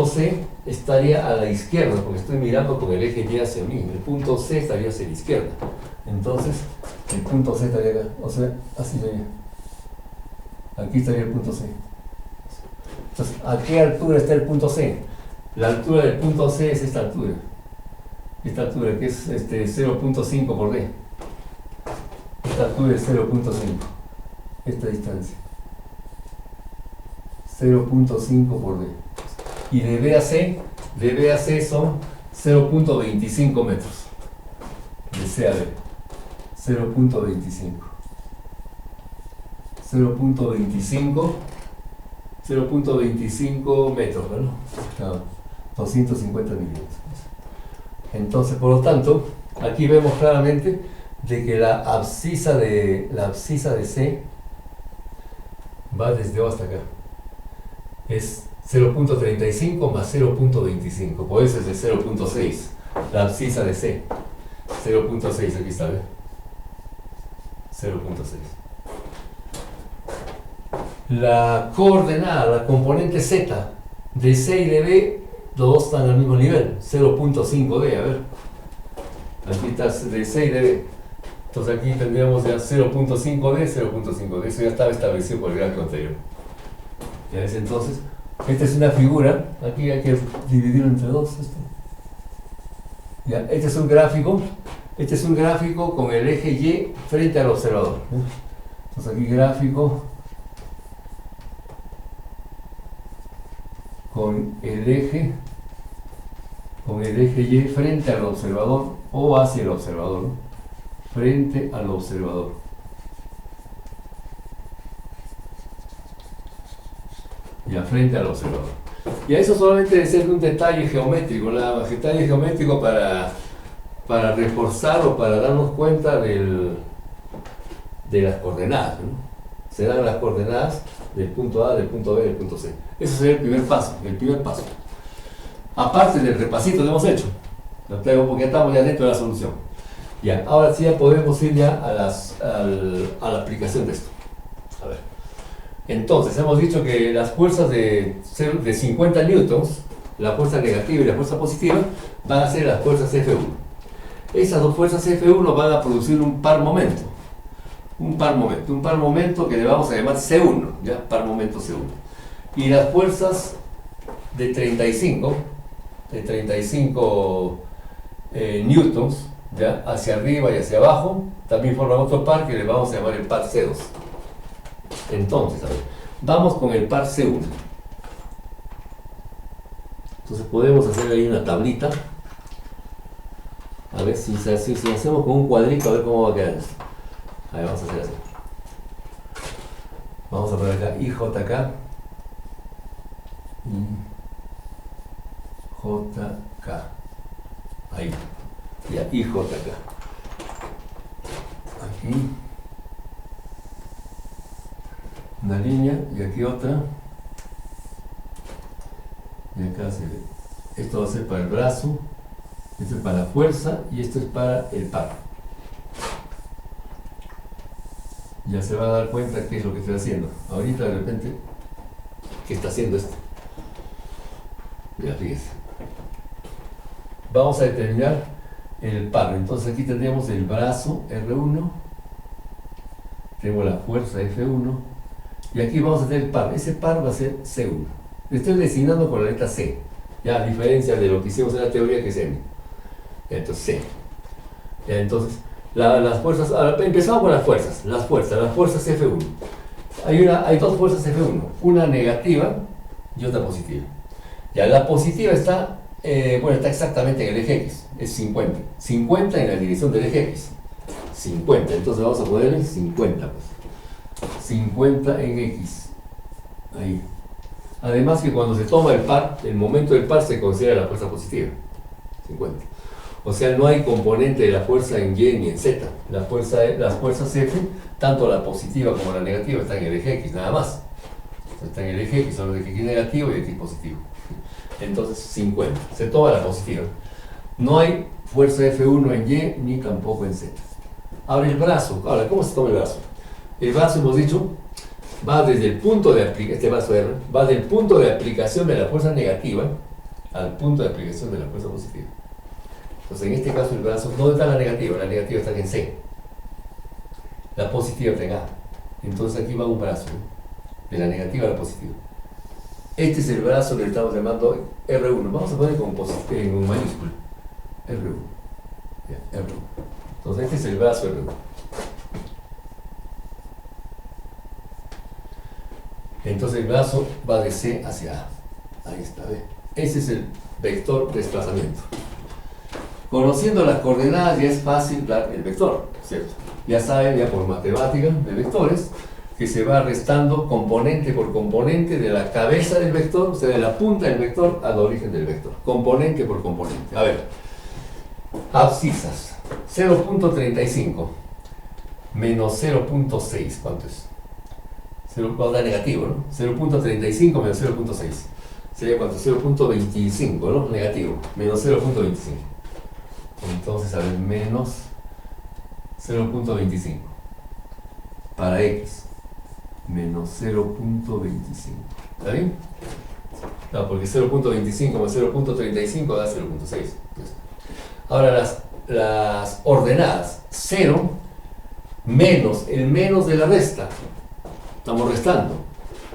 C estaría a la izquierda, porque estoy mirando con el eje Y hacia mí. El punto C estaría hacia la izquierda. Entonces, el punto C estaría acá. O sea, así sería. Aquí estaría el punto C. Entonces, ¿a qué altura está el punto C? La altura del punto C es esta altura. Esta altura que es 0.5 por D. Esta altura es 0.5. Esta distancia. 0.5 por D. Y de B a C son 0.25 metros. De C a B. 0.25. 0.25 metros, ¿verdad? Claro, 250 milímetros. Entonces, por lo tanto, aquí vemos claramente de que la abscisa de C va desde O hasta acá. Es 0.35 más 0.25, por eso es de 0.6. La abscisa de C. 0.6, aquí está, ¿ve? 0.6. La coordenada, la componente Z de C y de B, los dos están al mismo nivel, 0.5D, a ver. Aquí está de C y de B. Entonces aquí tendríamos ya 0.5D, 0.5D, eso ya estaba establecido por el gráfico anterior. Ya ves, entonces, esta es una figura, aquí hay que dividirlo entre dos. Ya, este es un gráfico con el eje Y frente al observador. Entonces aquí gráfico con el eje Y frente al observador o hacia el observador, ¿no? Frente al observador. Ya, frente al observador. Y a eso solamente debe ser un detalle geométrico, nada más, detalle geométrico para reforzar o para darnos cuenta de las coordenadas, ¿no? Se dan las coordenadas del punto A, del punto B, del punto C. Ese sería el primer paso, Aparte del repasito que hemos hecho, porque ya estamos ya dentro de la solución. Ya, ahora sí ya podemos ir ya a la aplicación de esto. A ver. Entonces, hemos dicho que las fuerzas de 50 newtons, la fuerza negativa y la fuerza positiva, van a ser las fuerzas F1. Esas dos fuerzas F1 van a producir un par momento. Un par momento que le vamos a llamar C1, ¿ya? Par momento C1. Y las fuerzas de 35 newtons, ¿ya? Hacia arriba y hacia abajo, también forman otro par que le vamos a llamar el par C2. Entonces, a ver, vamos con el par C1. Entonces podemos hacer ahí una tablita. A ver si hacemos con un cuadrito, a ver cómo va a quedar esto. A ver, vamos a hacer así. Vamos a poner acá IJK. IJK. Ahí. Ya, IJK. Aquí. Una línea y aquí otra. Y acá se ve. Esto va a ser para el brazo, esto es para la fuerza y esto es para el par. Ya se va a dar cuenta qué es lo que estoy haciendo. Ahorita de repente, ¿qué está haciendo esto? Ya fíjense. Vamos a determinar el par. Entonces aquí tendríamos el brazo R1, tenemos la fuerza F1 y aquí vamos a tener el par. Ese par va a ser C1. Le estoy designando con la letra C, ya a diferencia de lo que hicimos en la teoría que es M. Entonces C. Ya, entonces, las fuerzas, ahora, empezamos con las fuerzas F1. Hay dos fuerzas F1, una negativa y otra positiva. Ya, la positiva está exactamente en el eje X, es 50. 50 en la dirección del eje X. 50, entonces vamos a ponerle 50. Pues. 50 en X. Ahí. Además que cuando se toma el par, el momento del par se considera la fuerza positiva. 50. O sea, no hay componente de la fuerza en Y ni en Z. Las fuerzas F, tanto la positiva como la negativa, están en el eje X, nada más. Está en el eje X, son los de X negativo y de X positivo. Entonces, 50. Se toma la positiva. No hay fuerza F1 en Y ni tampoco en Z. Ahora el brazo. Ahora, ¿cómo se toma el brazo? El brazo, hemos dicho, va desde el punto de aplicación, este brazo R, va del punto de aplicación de la fuerza negativa al punto de aplicación de la fuerza positiva. Entonces, en este caso, el brazo, ¿dónde está la negativa? La negativa está en C. La positiva está en A. Entonces, aquí va un brazo, ¿no? De la negativa a la positiva. Este es el brazo que le estamos llamando R1. Vamos a poner con mayúscula. R1. Ya, R1. Entonces, este es el brazo R1. Entonces el brazo va de C hacia A. Ahí está, ¿ve? Ese es el vector de desplazamiento. Conociendo las coordenadas ya es fácil dar el vector, ¿cierto? Ya saben, ya por matemática de vectores, que se va restando componente por componente de la cabeza del vector, o sea, de la punta del vector al origen del vector. Componente por componente. A ver, abscisas. 0.35 menos 0.6, ¿cuánto es? Va a dar negativo, ¿no? 0.35 menos 0.6. Sería cuánto? 0.25, ¿no? Negativo. Menos 0.25. Entonces, a ver, menos 0.25. Para X. Menos 0.25. ¿Está bien? No, porque 0.25 más 0.35 da 0.6. Ahora las ordenadas. 0 menos el menos de la resta. Estamos restando.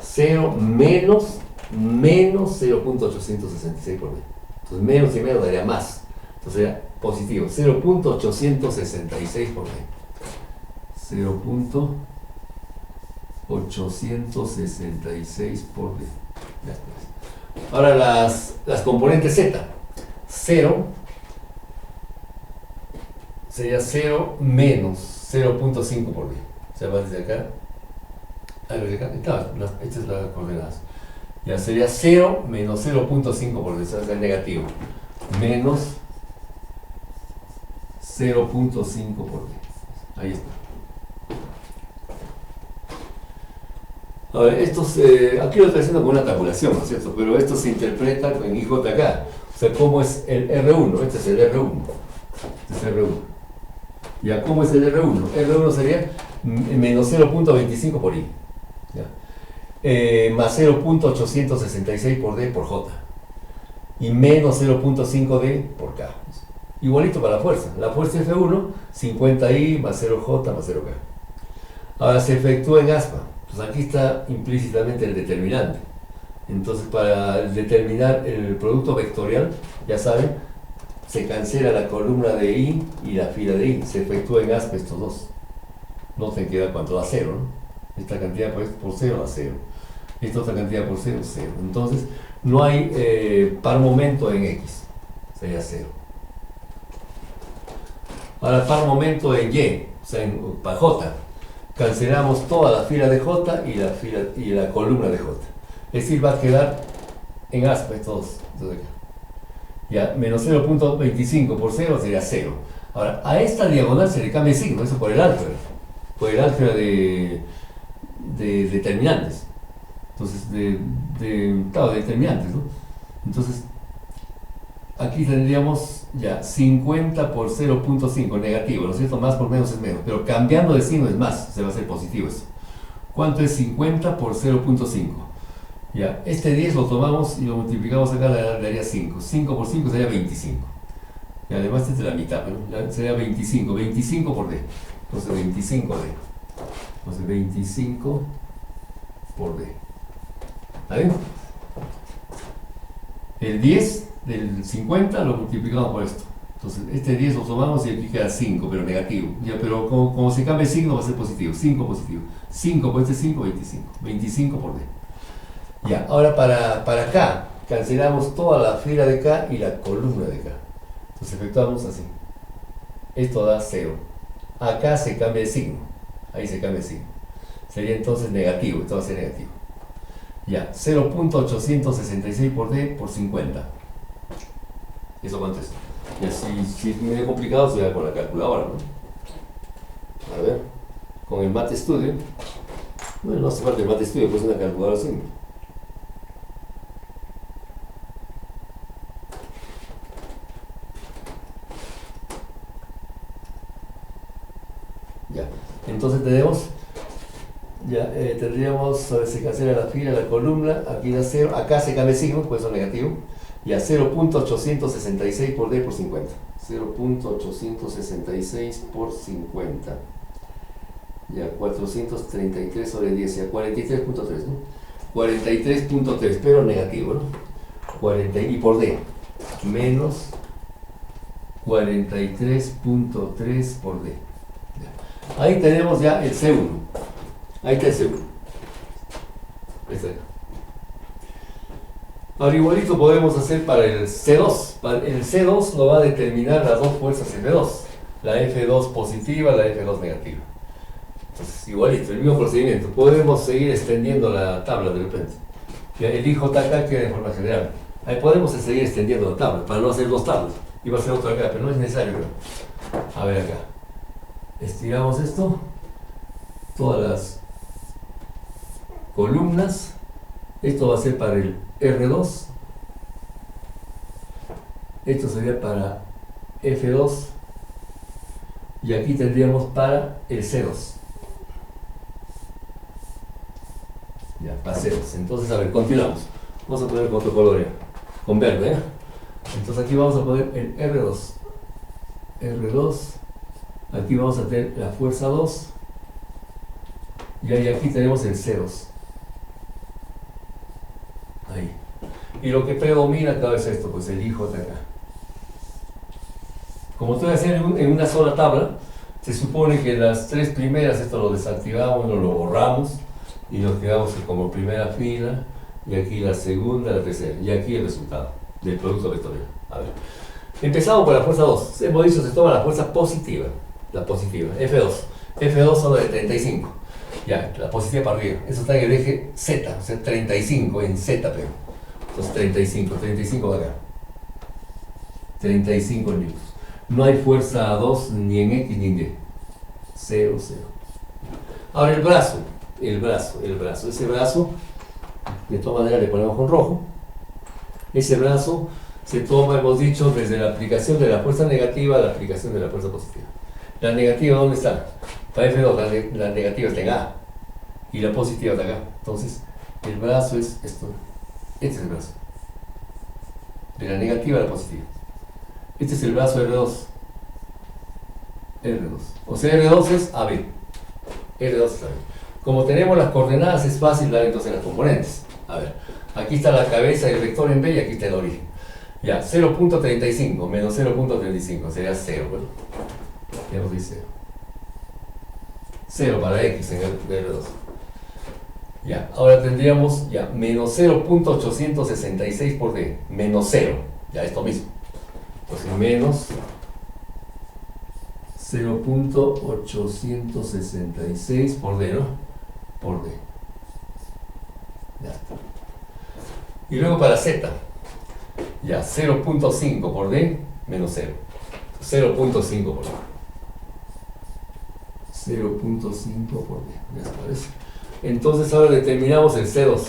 0 menos 0.866 por D. Entonces menos y menos daría más. Entonces sería positivo. 0.866 por D. 0.866 por D. Ahora las componentes Z. 0 sería 0 menos 0.5 por D. O sea, va desde acá. Estas es las coordenadas. Ya sería 0 menos 0.5 por eso es el negativo. Menos 0.5 por D. Ahí está. A ver, aquí lo estoy haciendo con una tabulación, ¿no es cierto? Pero esto se interpreta en IJK. O sea, ¿cómo es el R1? Este es el R1. Este es R1. ¿Ya cómo es el R1? R1 sería menos 0.25 por I. ¿Ya? Más 0.866 por D por J. Y menos 0.5 D por K. Igualito para la fuerza. La fuerza F1, 50I más 0J más 0K. Ahora se efectúa en aspa. Pues aquí está implícitamente el determinante. Entonces, para determinar el producto vectorial, ya saben, se cancela la columna de I y la fila de I, se efectúa en aspa estos dos. Noten que da cuánto da 0, ¿no? Esta cantidad por 0 da 0. Esta otra cantidad por 0, 0. Entonces, no hay par momento en X, sería 0. Ahora, par momento en Y, o sea, para J, cancelamos toda la fila de J y la columna de J. Es decir, va a quedar en aspa estos dos. Entonces, ya, menos 0.25 por 0 sería 0. Ahora, a esta diagonal se le cambia el signo, eso por el álgebra. Por el álgebra de determinantes. Entonces, claro, de determinantes, ¿no? Entonces, aquí tendríamos ya 50 por 0.5, negativo, ¿no es cierto? Más por menos es menos, pero cambiando de signo es más, se va a hacer positivo eso. ¿Cuánto es 50 por 0.5? Ya, este 10 lo tomamos y lo multiplicamos acá, le daría 5. 5 por 5 sería 25. Y además esta es la mitad, ¿no? Sería 25. 25 por D. Entonces 25 D. Entonces 25 por D. ¿Está bien? El 10 del 50 lo multiplicamos por esto. Entonces este 10 lo tomamos y aquí queda 5, pero negativo. Ya, pero como se cambia el signo va a ser positivo. 5 positivo. 5 por este 5, 25. 25 por D. Ya, ahora para acá, cancelamos toda la fila de acá y la columna de acá. Entonces efectuamos así. Esto da 0. Acá se cambia el signo. Ahí se cambia el signo. Sería entonces negativo. Esto va a ser negativo. Ya, 0.866 por D por 50. ¿Eso cuánto es? Y así, si es medio complicado, se va con la calculadora, ¿no? A ver, con el Mate Studio. Bueno, no hace falta el Mate Studio, pues una calculadora simple. Ya, entonces tenemos, ya tendríamos, a ver, se cancela la fila, la columna, aquí da 0, acá se cambia el signo, pues eso es negativo, y a 0.866 por D por 50. 0.866 por 50. Ya, 433 sobre 10, ya 43.3, ¿no? 43.3, pero negativo, ¿no? 40, y por D, menos 43.3 por D. Ya. Ahí tenemos ya el C1. Ahí está el C1. Está acá. Ahora igualito podemos hacer para el C2. El C2 lo va a determinar las dos fuerzas F2. La F2 positiva, la F2 negativa. Entonces igualito, el mismo procedimiento. Podemos seguir extendiendo la tabla de repente. El IJ acá queda de forma general. Ahí podemos seguir extendiendo la tabla para no hacer dos tablas. Iba a hacer otra acá, pero no es necesario. A ver acá. Estiramos esto. Todas las columnas. Esto va a ser para el R2. Esto sería para F2. Y aquí tendríamos para el C2. Ya, pasemos. Entonces, a ver, continuamos. Vamos a poner con otro color ya. Con verde, ¿eh? Entonces aquí vamos a poner el R2. R2. Aquí vamos a tener la fuerza 2. Y ahí aquí tenemos el C2. Ahí. Y lo que predomina cada vez esto, pues el IJ acá. Como estoy haciendo en una sola tabla, se supone que las tres primeras, esto lo desactivamos, lo borramos y nos quedamos como primera fila, y aquí la segunda, la tercera, y aquí el resultado del producto vectorial. A ver, empezamos con la fuerza 2. Hemos dicho que se toma la fuerza positiva, la positiva, F2. F2 son de 35. Ya, la positiva para arriba. Eso está en el eje Z, o sea, 35 en Z, pero. Entonces 35 de acá. 35 newtons. No hay fuerza 2 ni en X ni en Y. 0, 0. Ahora el brazo. Ese brazo, de todas maneras le ponemos con rojo. Ese brazo se toma, hemos dicho, desde la aplicación de la fuerza negativa a la aplicación de la fuerza positiva. La negativa, ¿dónde está? Para F2, la negativa está en A. Y la positiva está acá. Entonces, el brazo es esto. Este es el brazo. De la negativa a la positiva. Este es el brazo R2. R2. O sea, R2 es AB. R2 es AB. Como tenemos las coordenadas, es fácil dar entonces las componentes. A ver, aquí está la cabeza del vector en B y aquí está el origen. Ya, 0.35 menos 0.35 sería 0. Bueno, tenemos ahí 0. 0 para x en el R2. Ya, ahora tendríamos ya menos 0.866 por D, menos 0, ya esto mismo. Entonces menos 0.866 por D, ¿no? Por D. Ya está. Y luego para Z, ya 0.5 por D, menos 0. 0.5 por D. 0.5 por D, ya está, ¿ves? Entonces ahora determinamos el C2.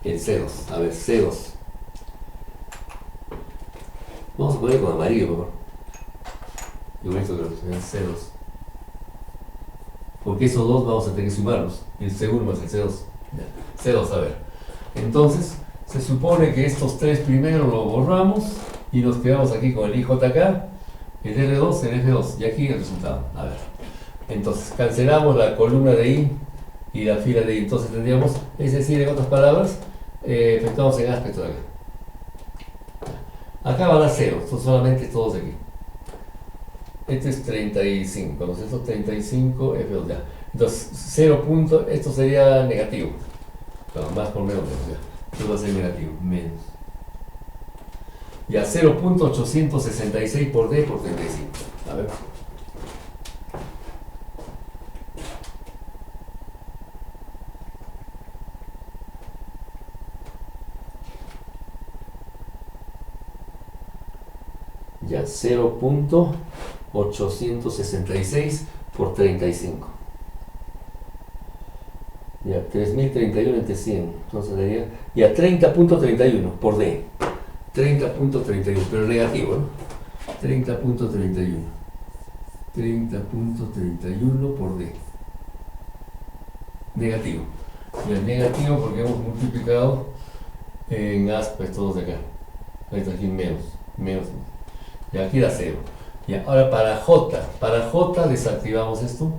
El C2, a ver, C2. Vamos a poner con amarillo, por favor. Yo bonito que el C2. Porque esos dos vamos a tener que sumarlos. El C1 más el C2. Ya. C2, a ver. Entonces, se supone que estos tres primeros los borramos y nos quedamos aquí con el IJK, el R2, el F2. Y aquí el resultado. A ver. Entonces, cancelamos la columna de I y la fila de I. Entonces tendríamos, es decir, en otras palabras, efectuamos en aspecto de acá. Acá va a dar 0, son solamente todos de aquí. Este es 35, ¿no es eso? 35 F2 ya. Entonces 0 punto, esto sería negativo. Bueno, más por menos, ya. Esto va a ser negativo, menos. Ya 0.866 por D por 35. A ver. Ya 0.866 por 35. Ya 3031 entre 100. Entonces daría ya 30.31 por D. 30.31, pero negativo, ¿no? 30.31. 30.31 por D. Negativo. Y el negativo porque hemos multiplicado en aspectos todos de acá. Ahí está aquí menos. Y aquí da 0. Y ahora para J desactivamos esto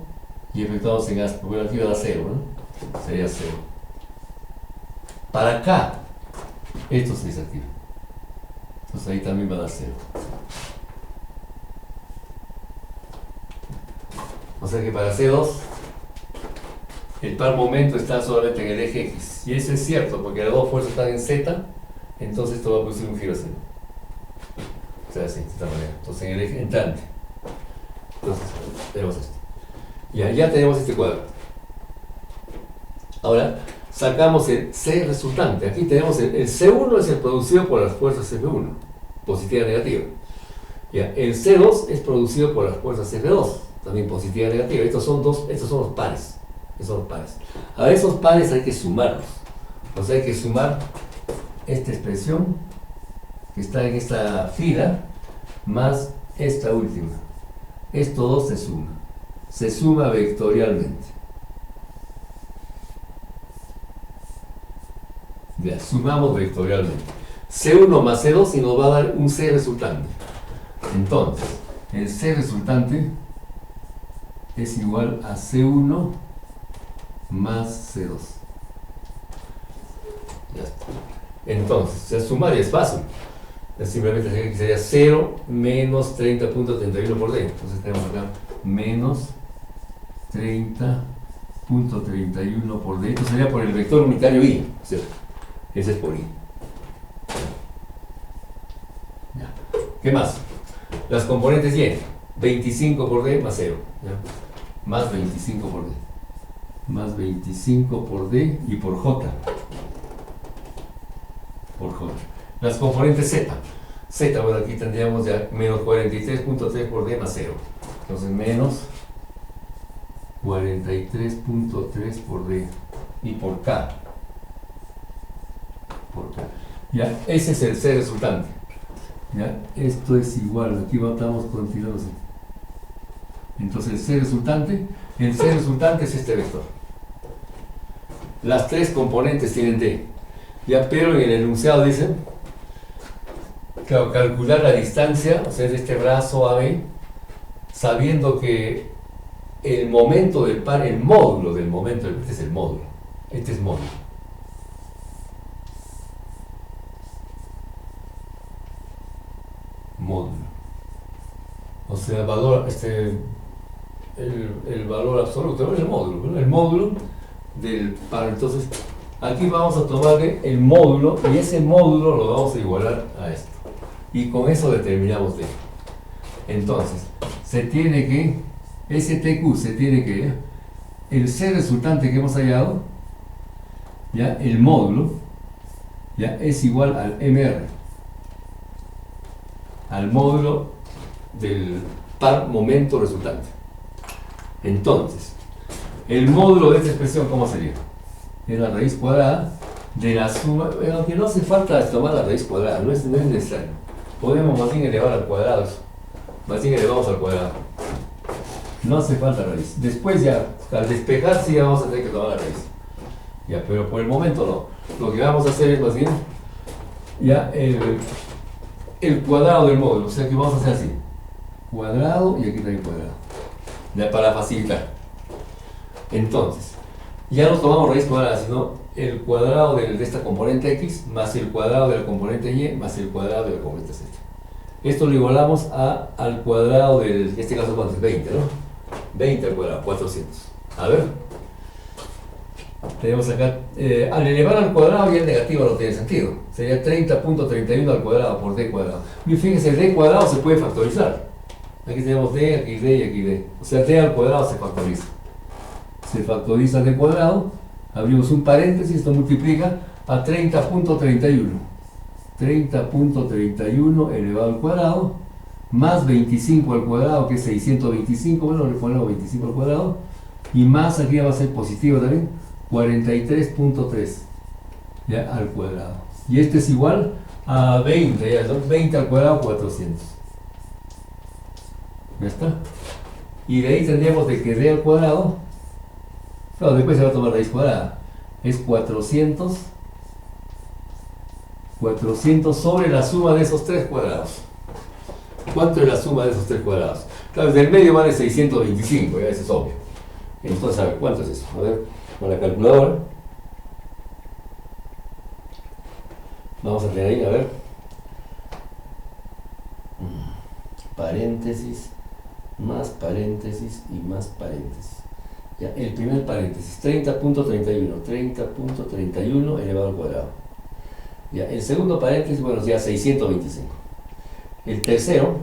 y efectuamos en aspecto. Bueno, aquí va a dar 0, ¿no? Sería 0. Para K, esto se desactiva. Entonces ahí también va a dar 0. O sea que para C2, el par momento está solamente en el eje X. Y eso es cierto, porque las dos fuerzas están en Z, entonces esto va a producir un giro así. O sea, así, de esta manera. Entonces en el eje entrante. Entonces, tenemos esto. Ya tenemos este cuadro. Ahora, sacamos el C resultante. Aquí tenemos el C1 es el producido por las fuerzas F1, positiva y negativa. El C2 es producido por las fuerzas F2, también positiva y negativa. Estos son los pares. A esos pares hay que sumarlos. O sea, hay que sumar esta expresión que está en esta fila más esta última. Esto dos se suma vectorialmente. Ya, sumamos vectorialmente. C1 más C2 y nos va a dar un C resultante. Entonces, el C resultante es igual a C1 más C2. Ya está. Entonces, sumar es fácil. Simplemente sería 0 menos 30.31 por D. Entonces tenemos acá menos 30.31 por D. Esto sería por el vector unitario I, ¿cierto? Ese es por I. Ya. ¿Qué más? Las componentes Y. 25 por D más 0. ¿Ya? Más 25 por D. Más 25 por D y por J. Las componentes Z. Bueno, aquí tendríamos ya menos 43.3 por D más 0. Entonces menos 43.3 por D y por K. Ya, ese es el C resultante. Ya, esto es igual, aquí estamos continuando así. Entonces el C resultante es este vector. Las tres componentes tienen D. Ya, pero en el enunciado dicen, claro, calcular la distancia, o sea, de este brazo AB, sabiendo que el momento del par, el módulo del momento, este es módulo. módulo. O sea, el valor, el valor absoluto, ¿no? El módulo, ¿no? El módulo del par. Entonces, aquí vamos a tomarle el módulo y ese módulo lo vamos a igualar a esto. Y con eso determinamos D. Entonces, ese TQ se tiene que, el C resultante que hemos hallado, ya, el módulo, ya, es igual al MR, al módulo del par momento resultante. Entonces, el módulo de esta expresión, ¿cómo sería? Es la raíz cuadrada de la suma, aunque no hace falta tomar la raíz cuadrada, no es necesario. Podemos más bien elevar al cuadrado eso. Más bien elevamos al cuadrado. No hace falta raíz. Después ya, al despejar sí vamos a tener que tomar la raíz. Ya, pero por el momento no. Lo que vamos a hacer es más bien ya el cuadrado del módulo. O sea que vamos a hacer así. Cuadrado y aquí también cuadrado. Ya para facilitar. Entonces, ya no tomamos raíz cuadrada, sino el cuadrado de esta componente x más el cuadrado de la componente y más el cuadrado de la componente z. Esto lo igualamos al cuadrado del, en este caso, ¿cuánto es? 20, ¿no? 20 al cuadrado, 400. A ver. Tenemos acá, al elevar al cuadrado ya el negativo no tiene sentido. Sería 30.31 al cuadrado por d cuadrado. Y fíjense, el d cuadrado se puede factorizar. Aquí tenemos d, aquí d y aquí d. O sea, d al cuadrado se factoriza. Se factoriza d cuadrado, abrimos un paréntesis, esto multiplica a 30.31. 30.31 elevado al cuadrado, más 25 al cuadrado, que es 625, bueno, le ponemos 25 al cuadrado, y más aquí va a ser positivo también, 43.3 ya al cuadrado. Y este es igual a 20, ya, ¿no? 20 al cuadrado, 400. ¿Ya está? Y de ahí tendríamos de que d al cuadrado, claro, después se va a tomar raíz cuadrada, es 400 sobre la suma de esos tres cuadrados. ¿Cuánto es la suma de esos tres cuadrados? Claro, desde el medio vale 625, ya eso es obvio. Entonces, a ver, ¿cuánto es eso? A ver, con la calculadora. Vamos a tener ahí, a ver. Paréntesis, más paréntesis y más paréntesis. Ya, el primer paréntesis, 30.31, 30.31 elevado al cuadrado. Ya, el segundo paréntesis, bueno, ya 625. El tercero,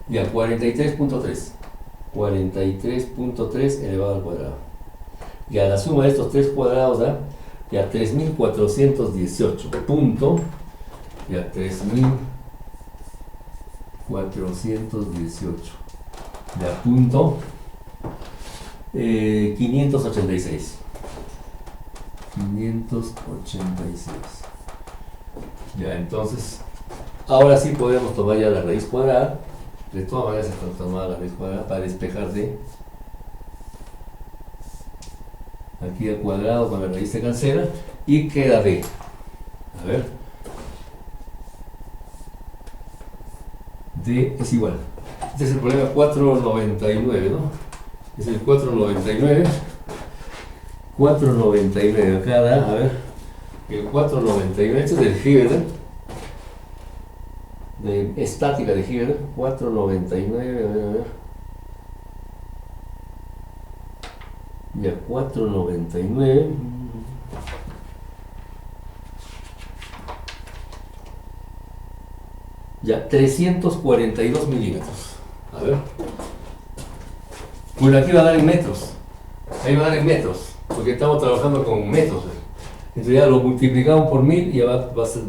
ya 43.3. 43.3 elevado al cuadrado. Ya la suma de estos tres cuadrados da ya 3418. Punto. Ya 3418. Ya punto 586. 586. Ya, entonces, ahora sí podemos tomar ya la raíz cuadrada. De todas maneras, se tomar la raíz cuadrada para despejar de aquí al cuadrado con la raíz se cancela y queda d. A ver, d es igual. Este es el problema 499, ¿no? Es el 499. 499 acá da, a ver, el 499, este es del Hibber, de estática de Hibber, 499, a ver, ya 499, ya 342 milímetros, a ver, bueno, aquí va a dar en metros, ahí va a dar en metros, porque estamos trabajando con metros. Entonces ya lo multiplicamos por 1000 y ya va a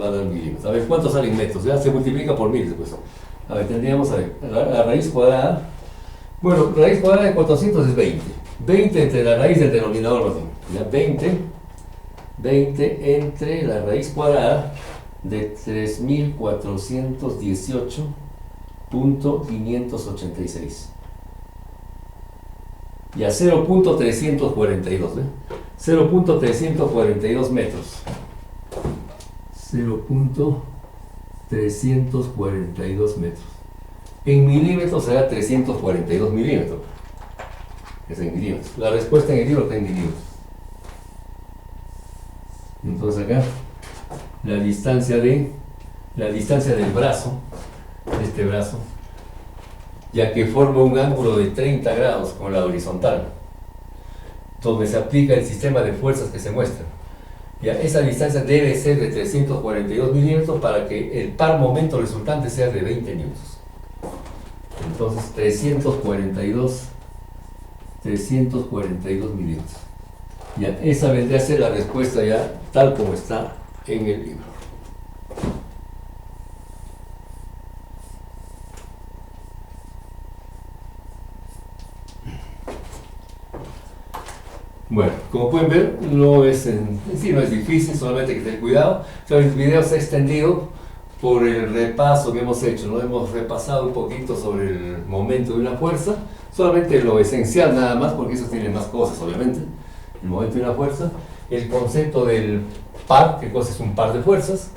dar milímetros. A ver, ¿cuánto salen metros? Ya se multiplica por 1000 después. A ver, tendríamos, a ver, la raíz cuadrada. Bueno, la raíz cuadrada de 400 es 20. 20 entre la raíz del denominador más bien. Ya 20 entre la raíz cuadrada de 3418.586. Ya 0.342, 0.342 metros. 0.342 metros. En milímetros será 342 milímetros. Es en milímetros. La respuesta en el libro está en milímetros. Entonces acá la distancia del brazo de este brazo, ya que forma un ángulo de 30 grados con la horizontal, donde se aplica el sistema de fuerzas que se muestra. Ya, esa distancia debe ser de 342 milímetros para que el par momento resultante sea de 20 newtons. Entonces 342 milímetros. Ya, esa vendría a ser la respuesta ya tal como está en el libro. Bueno, como pueden ver, no es en sí no es difícil, solamente hay que tener cuidado. El video se ha extendido por el repaso que hemos hecho, ¿no? Hemos repasado un poquito sobre el momento de una fuerza, solamente lo esencial nada más, porque eso tiene más cosas, obviamente. El momento de una fuerza, el concepto del par, que cosa es un par de fuerzas,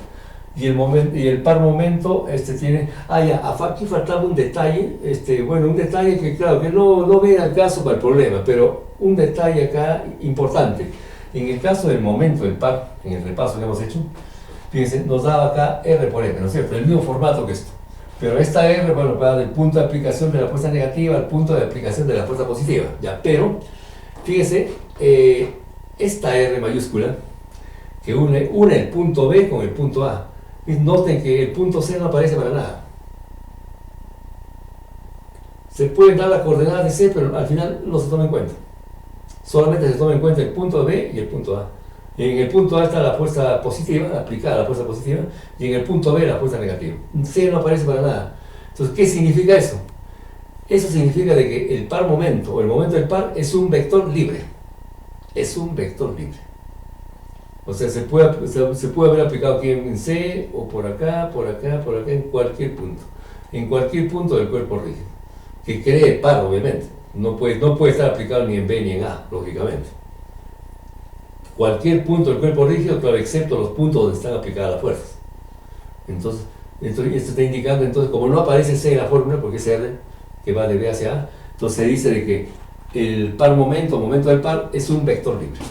y el par momento tiene. Aquí faltaba un detalle, bueno, un detalle que claro, que no viene al caso para el problema, pero un detalle acá importante. En el caso del momento del par, en el repaso que hemos hecho, fíjense, nos daba acá R por M, ¿no es cierto? El mismo formato que esto. Pero esta R, bueno, va del punto de aplicación de la fuerza negativa al punto de aplicación de la fuerza positiva, ¿ya? Pero, fíjense, esta R mayúscula, que une el punto B con el punto A. Y noten que el punto C no aparece para nada. Se pueden dar las coordenadas de C, pero al final no se toma en cuenta. Solamente se toma en cuenta el punto B y el punto A. En el punto A está la fuerza positiva, aplicada la fuerza positiva, y en el punto B la fuerza negativa. C no aparece para nada. Entonces, ¿qué significa eso? Eso significa de que el par momento, o el momento del par, es un vector libre. Es un vector libre. O sea, se puede haber aplicado aquí en C, o por acá, en cualquier punto. En cualquier punto del cuerpo rígido. Que cree par, obviamente. No puede estar aplicado ni en B ni en A, lógicamente. Cualquier punto del cuerpo rígido, claro, excepto los puntos donde están aplicadas las fuerzas. Entonces, esto está indicando, entonces, como no aparece C en la fórmula, porque es R, que va de B hacia A, entonces se dice de que el par momento del par, es un vector libre.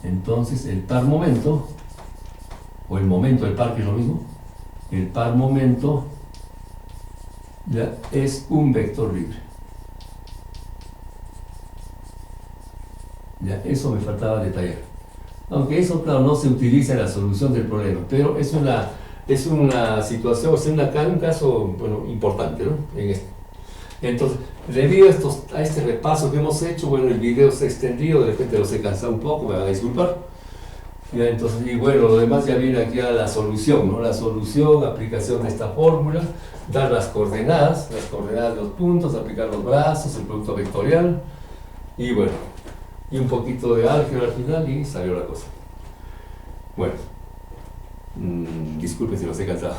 Entonces, el par momento, o el momento del par, que es lo mismo, el par momento ya es un vector libre. Ya, eso me faltaba detallar. Aunque eso, claro, no se utiliza en la solución del problema, pero es una situación, o sea, un caso, bueno, importante, ¿no? En esto. Entonces, debido a este repaso que hemos hecho, bueno, el video se ha extendido, de repente los he cansado un poco, me van a disculpar. Ya, entonces, y bueno, lo demás ya viene aquí a la solución, ¿no? La solución, aplicación de esta fórmula, dar las coordenadas de los puntos, aplicar los brazos, el producto vectorial, y bueno, y un poquito de álgebra al final y salió la cosa. Bueno, disculpen si los he cansado.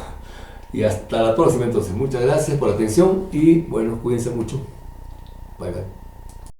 Y hasta la próxima entonces. Muchas gracias por la atención y bueno, cuídense mucho. Bye bye.